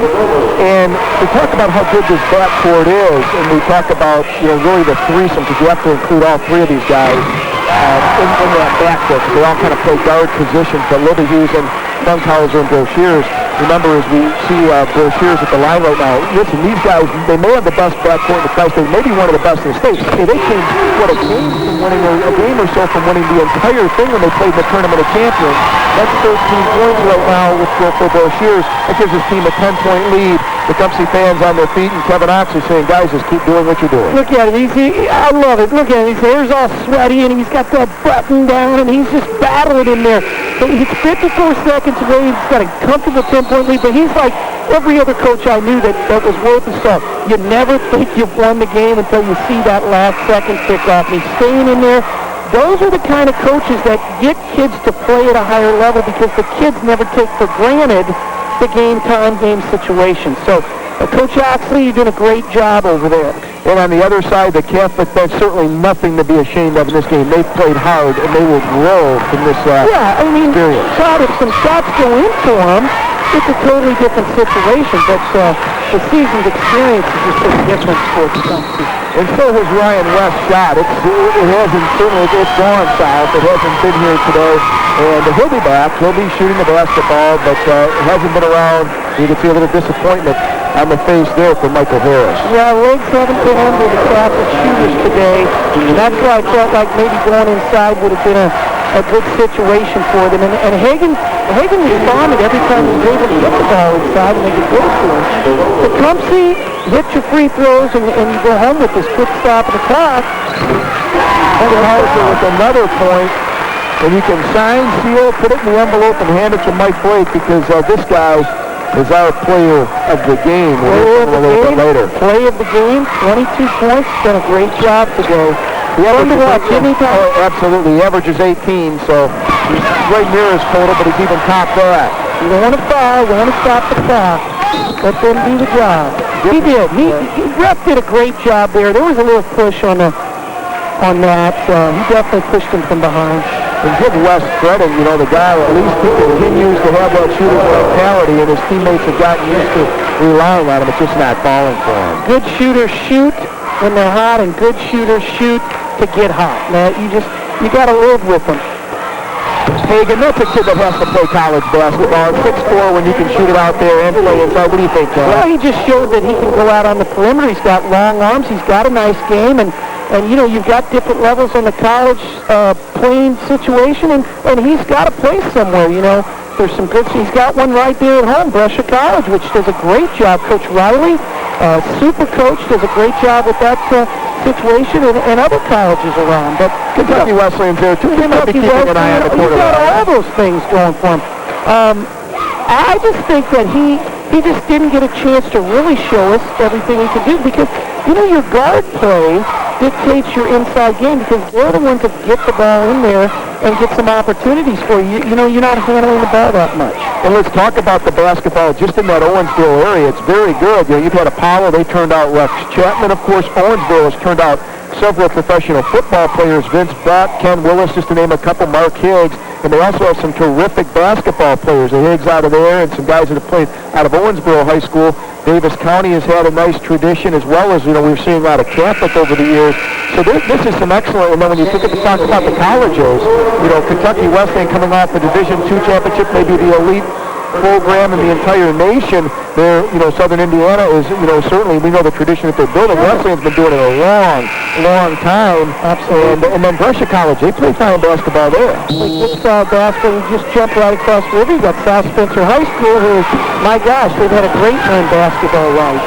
And we talk about how good this backcourt is, and we talk about, you know, really the threesome, because you have to include all 3 of these guys in that backcourt. They all kind of play guard positions, but Libby Hughes and Funkhauser and Broshears. Remember, as we see Broshears at the line right now, listen, these guys, they may have the best backcourt in the Tri-State, maybe one of the best in the state. Hey, they came, a game or so from winning the entire thing when they played in the Tournament of Champions. That's 13 points right now for Broshears. That gives his team a 10-point lead. The Tecumseh fans on their feet, and Kevin Oxley saying, guys, just keep doing what you're doing. Look at him. I love it. Look at him. His hair's all sweaty, and he's got that button down, and he's just battling in there. So he's 54 seconds away. He's got a comfortable 10-point lead, but he's like every other coach I knew that was worth the stuff. You never think you've won the game until you see that last second kickoff. And he's staying in there. Those are the kind of coaches that get kids to play at a higher level, because the kids never take for granted the game time, game situation. So, Coach Oxley, you're doing a great job over there. And on the other side, the Catholic bench, certainly nothing to be ashamed of in this game. They've played hard, and they will grow from this experience. Todd, if some shots go into them, it's a totally different situation, but the seasoned experience is just a different for Tecumseh. And so has Ryan West's shot. It hasn't, certainly it's gone south. It hasn't been here today. And he'll be back. He'll be shooting the basketball, but it hasn't been around. You can see a little disappointment on the face there for Michael Harris. Yeah, legs haven't been under the Catholic shooters today, and that's why I felt like maybe going inside would have been a good situation for them. And Hagen responded every time he was able to get the ball inside and they could go to him. Tecumseh, hit your free throws and you go home with this quick stop of the clock. And Hauser with another point. And you can sign, seal, put it in the envelope, and hand it to Mike Blake, because this guy is our player of the game. Player of the game, later. Play of the game, 22 points, done a great job today. Absolutely. He averages 18, so he's right near his total, but he's even topped that. You don't want to foul, you want to stop the clock. Let them do the job. He did. Ref did a great job there. There was a little push on that. He definitely pushed him from behind. And give West credit, you know, the guy, at least he continues to have that shooting mentality, and his teammates have gotten used to relying on him. It's just not falling for him. Good shooters shoot when they're hot, and good shooters shoot to get hot. Now, you got to live with them. Hagen, that's a kid that has to play college basketball. At 6'4", when you can shoot it out there and play inside. What do you think, John? Well, he just showed that he can go out on the perimeter. He's got long arms. He's got a nice game, and you know, you've got different levels on the college playing situation, and he's got to play somewhere, you know. There's some good, he's got one right there at home, Brescia College, which does a great job. Coach Riley, super coach, does a great job with that situation, and other colleges around. But Kentucky Wesleyan's there too. They might be keeping an eye on the quarterback. He's got all those things going for him. I just think that he just didn't get a chance to really show us everything he could do, because, you know, your guard play dictates your inside game, because they're the ones that get the ball in there and get some opportunities for you. You know, you're not handling the ball that much. And let's talk about the basketball just in that Owensboro area. It's very good. You know, you've had Apollo. They turned out Rex Chapman, of course. Owensboro has turned out several professional football players, Vince Buck, Ken Willis, just to name a couple, Mark Higgs. And they also have some terrific basketball players. The Higgs out of there, and some guys that have played out of Owensboro High School. Davis County has had a nice tradition, as well as, you know, we're seeing a lot of Catholic over the years. So this is some excellent, and then when you talk about the colleges, you know, Kentucky Wesleyan coming off the Division II championship, maybe the elite program in the entire nation. They're, Southern Indiana is, certainly we know the tradition that they're building. Wesleyan's been doing it a long, long time. Absolutely. And then Brescia College, they play fine basketball there. This basketball, you just jump right across the river. You got South Spencer High School, who, my gosh, they've had a great time basketball life.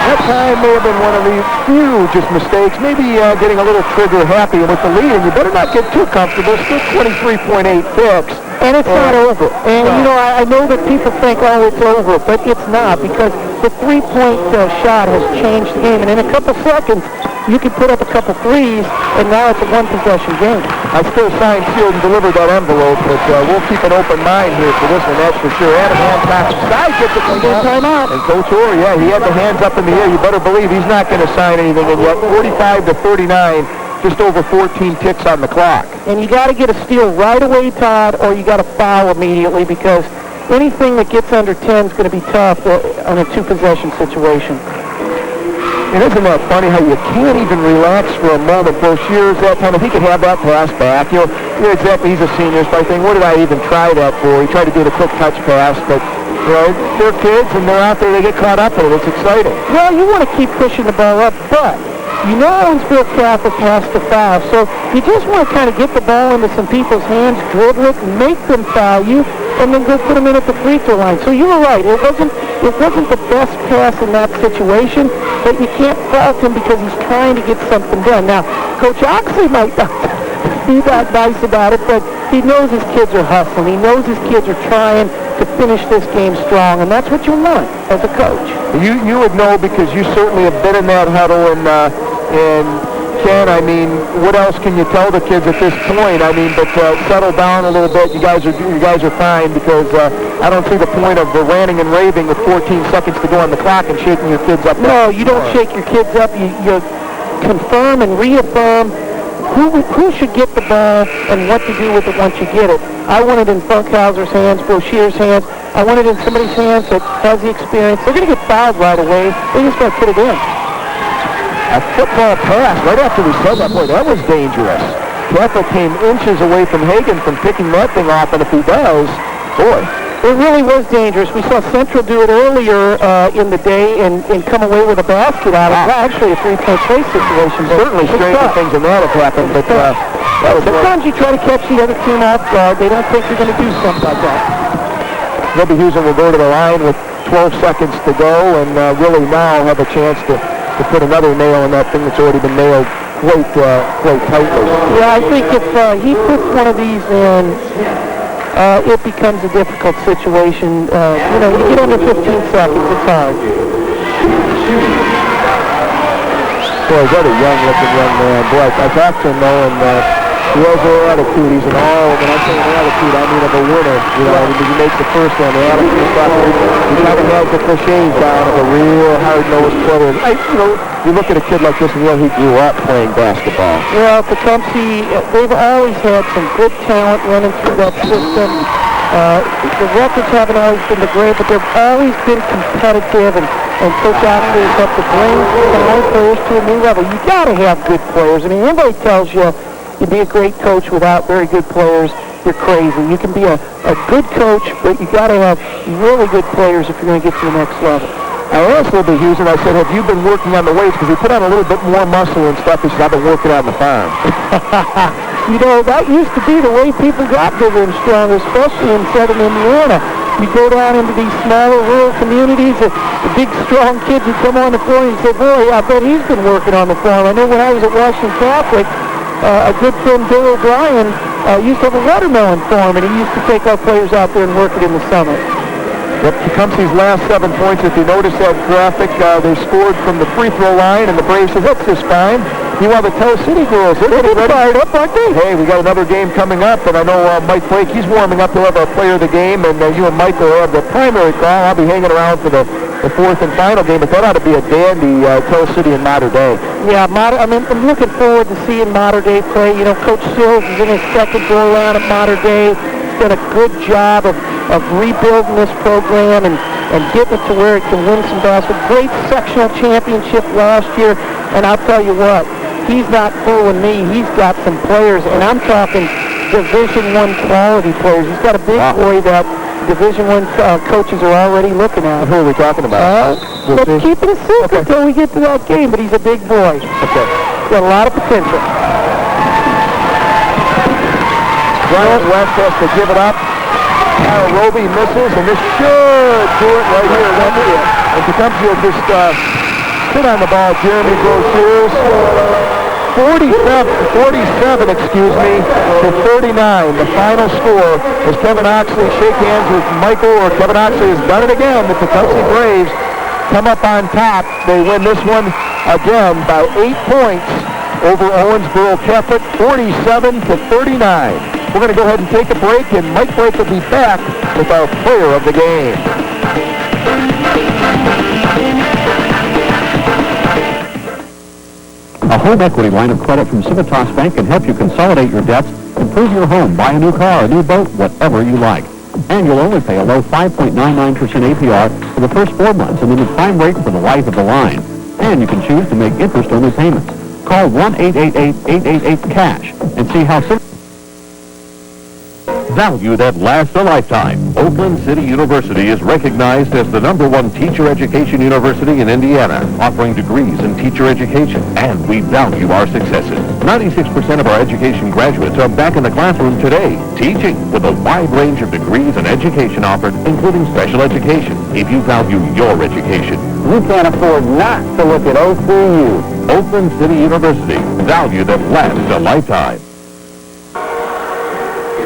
That time may have been one of the few just mistakes, maybe getting a little trigger happy with the lead, and you better not get too comfortable. Still 23.8 fixed. And it's not over. And, I know that people think, oh, it's over, but it's not, because the three-point shot has changed the game. And in a couple seconds, you can put up a couple threes, and now it's a one-possession game. I still signed, sealed, and delivered that envelope, but we'll keep an open mind here for this one, that's for sure. Adam Hancock side gets it from timeout. And Coach Orr, he had the hands up in the air. You better believe he's not going to sign anything, and yet 45-39. Just over 14 ticks on the clock. And you got to get a steal right away, Todd, or you got to foul immediately, because anything that gets under 10 is going to be tough on a two-possession situation. And isn't that funny how you can't even relax for a moment? Brochures that time, if he could have that pass back, exactly, he's a senior, so I think, what did I even try that for? He tried to do the quick touch pass, but they're kids and they're out there, they get caught up in it. It's exciting. Well, you want to keep pushing the ball up, but Owensboro Catholic has to foul, so you just want to kind of get the ball into some people's hands, dribble it, make them foul you, and then go put them in at the free throw line. So you were right. It wasn't the best pass in that situation, but you can't fault him because he's trying to get something done. Now, Coach Oxley might not be that nice about it, but he knows his kids are hustling. He knows his kids are trying to finish this game strong, and that's what you want as a coach. You would know, because you certainly have been in that huddle, and Ken, what else can you tell the kids at this point? But settle down a little bit. You guys are fine, because I don't see the point of ranting and raving with 14 seconds to go on the clock and shaking your kids up. No, you don't shake your kids up. You confirm and reaffirm who should get the ball and what to do with it once you get it. I want it in Funkhauser's hands, Brochier's hands. I want it in somebody's hands that has the experience. They're going to get fouled right away. They just got to put it in. A football pass right after we said that. Boy, that was dangerous. Catholic came inches away from Hagan from picking that thing off, and if he does, boy. It really was dangerous. We saw Central do it earlier in the day and come away with a basket out of it. Actually, a three-point play situation. Certainly stranger things than that have happened, but sometimes you try to catch the other team off guard. They don't think you're going to do something like that. Rebbe Husen will go to the line with 12 seconds to go, and really now have a chance to put another nail in that thing that's already been nailed quite tightly. Yeah, I think if he puts one of these in, it becomes a difficult situation. You get under 15 seconds, it's hard. Boy, is that a young-looking young man. Boy, I talked to him, though, and he has an attitude. He's when I say an attitude, I mean of a winner. He makes the first one. The attitude stuff, he kind of has the cliches down of a real hard-nosed player. You look at a kid like this, and he grew up playing basketball. Well, Tecumseh, they've always had some good talent running through that system. The records haven't always been the great, but they've always been competitive, and Coach Oxley has helped to bring some players to a new level. You got to have good players. Everybody tells you you'd be a great coach without very good players. You're crazy. You can be a good coach, but you got to have really good players if you're going to get to the next level. I asked Rebbe Husen, I said, have you been working on the weights? Because he put on a little bit more muscle and stuff. He said, I've been working on the farm. That used to be the way people got bigger and stronger, especially in southern Indiana. You go down into these smaller rural communities, the big, strong kids would come on the floor and say, boy, I bet he's been working on the farm. I know when I was at Washington Catholic, a good friend, Bill O'Brien, used to have a watermelon farm, and he used to take our players out there and work it in the summer. Tecumseh's last 7 points, if you notice that graphic, they scored from the free throw line, and the Braves said, that's just fine. Meanwhile, the Tell City girls, they're getting ready. Fired up, aren't they? Hey, we got another game coming up, and I know Mike Blake, he's warming up. He'll have our player of the game, and you and Mike will have the primary call. I'll be hanging around for the fourth and final game, but that ought to be a dandy Tell City in Mater Day. Yeah, I'm looking forward to seeing Mater Day play. Coach Sills is in his second go-around at Mater Day. He's done a good job of rebuilding this program and getting it to where it can win some basketball. Great sectional championship last year, and I'll tell you what, he's not fooling me. He's got some players, and I'm talking Division I quality players. He's got a big boy that Division I coaches are already looking at. Who are we talking about? Let's keep it a secret until we get to that game, but he's a big boy. Okay. Got a lot of potential. Bryant West has to give it up. Roby misses, and this should do it right here. That's it. And Tecumseh will just sit on the ball. Jeremy Grossiers. 47, to 39. The final score as Kevin Oxley shake hands with Michael, or Kevin Oxley has done it again. The Tecumseh Braves come up on top. They win this one again by 8 points over Owensboro Catholic, 47 to 39. We're going to go ahead and take a break, and Mike Blake will be back with our player of the game. A home equity line of credit from Civitas Bank can help you consolidate your debts, improve your home, buy a new car, a new boat, whatever you like. And you'll only pay a low 5.99% APR for the first 4 months and then the prime rate for the life of the line. And you can choose to make interest-only payments. Call 1-888-888-CASH and see how Civitas... Value that lasts a lifetime. Oakland City University is recognized as the #1 teacher education university in Indiana, offering degrees in teacher education, and we value our successes. 96% of our education graduates are back in the classroom today, teaching with a wide range of degrees and education offered, including special education. If you value your education, We can't afford not to look at OCU. Oakland City University, value that lasts a lifetime.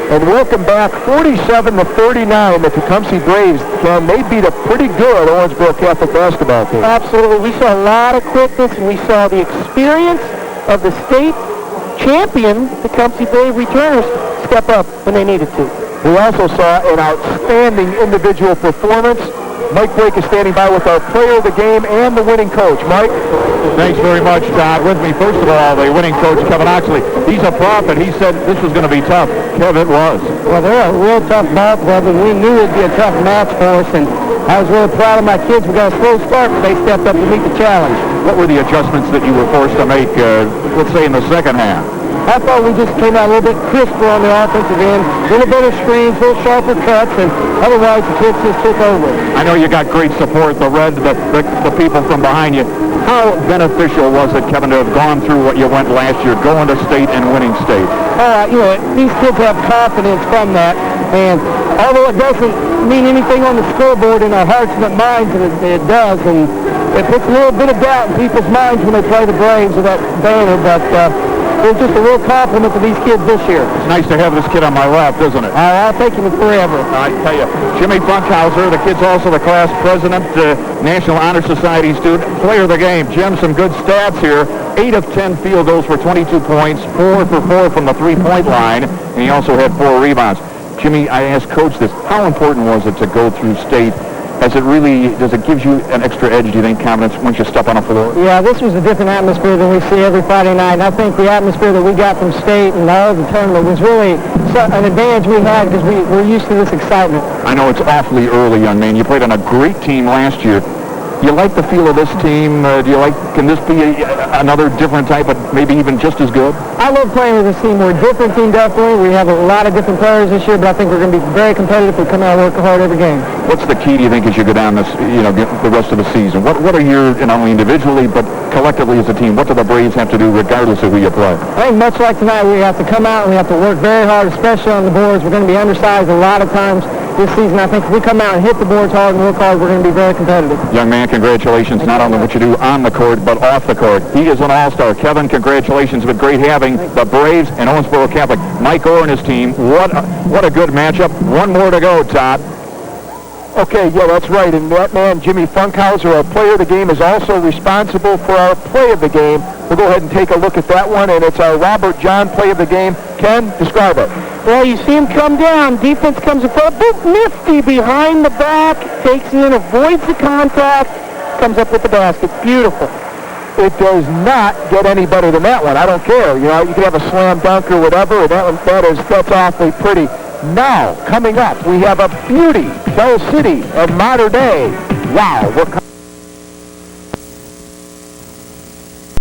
And welcome back, 47 to 39. The Tecumseh Braves, Ken, they beat a pretty good Owensboro Catholic basketball team. Absolutely. We saw a lot of quickness, and we saw the experience of the state champion Tecumseh Brave returners step up when they needed to. We also saw an outstanding individual performance. Mike Blake is standing by with our player of the game and the winning coach. Mike? Thanks very much, Todd. With me, first of all, the winning coach, Kevin Oxley. He's a prophet. He said this was going to be tough. Kevin, it was. Well, they're a real tough ball club, and we knew it'd be a tough match for us, and I was really proud of my kids. We got a slow start, but they stepped up to meet the challenge. What were the adjustments that you were forced to make, let's say, in the second half? I thought we just came out a little bit crisper on the offensive end, a little better screens, a little sharper cuts, and otherwise the kids just took over. I know you got great support, the people from behind you. How beneficial was it, Kevin, to have gone through what you went last year, going to state and winning state? These kids have confidence from that, and although it doesn't mean anything on the scoreboard in our hearts and minds, and it does, and it puts a little bit of doubt in people's minds when they play the Braves with that banner, but it's just a real compliment to these kids this year. It's nice to have this kid on my lap, isn't it? I'll take him forever. I tell you, Jimmy Funkhauser, the kid's also the class president, National Honor Society student, player of the game. Jim, some good stats here. 8 of 10 field goals for 22 points, 4 for 4 from the three-point line, and he also had 4 rebounds. Jimmy, I asked Coach this, how important was it to go through state? Does it give you an extra edge, do you think, confidence once you step on a floor? Yeah, this was a different atmosphere than we see every Friday night, and I think the atmosphere that we got from state and all of the tournament was really an advantage we had because we're used to this excitement. I know it's awfully early, young man. You played on a great team last year. You like the feel of this team? Can this be another different type, but maybe even just as good? I love playing with this team. We're a different team, definitely. We have a lot of different players this year, but I think we're going to be very competitive. We come out and work hard every game. What's the key, do you think, as you go down this, the rest of the season? What are your, not only individually, but collectively as a team, what do the Braves have to do regardless of who you play? I think much like tonight, we have to come out and we have to work very hard, especially on the boards. We're going to be undersized a lot of times this season. I think if we come out and hit the boards hard and work hard, we're going to be very competitive. Young man, congratulations, not only what you do on the court, but off the court. He is an all-star. Kevin, congratulations. It's been great having the Braves and Owensboro Catholic. Mike Orr and his team. What a good matchup. One more to go, Todd. Okay, yeah, that's right. And that man, Jimmy Funkhauser, our player of the game, is also responsible for our play of the game. We'll go ahead and take a look at that one, and it's our Robert John play of the game. Ken, describe it. Well, you see him come down. Defense comes in front, bit nifty behind the back, takes it in, avoids the contact, comes up with the basket. Beautiful. It does not get any better than that one. I don't care. You can have a slam dunk or whatever, and that's awfully pretty. Now, coming up, we have a beauty, Bell City of modern day. Wow, we're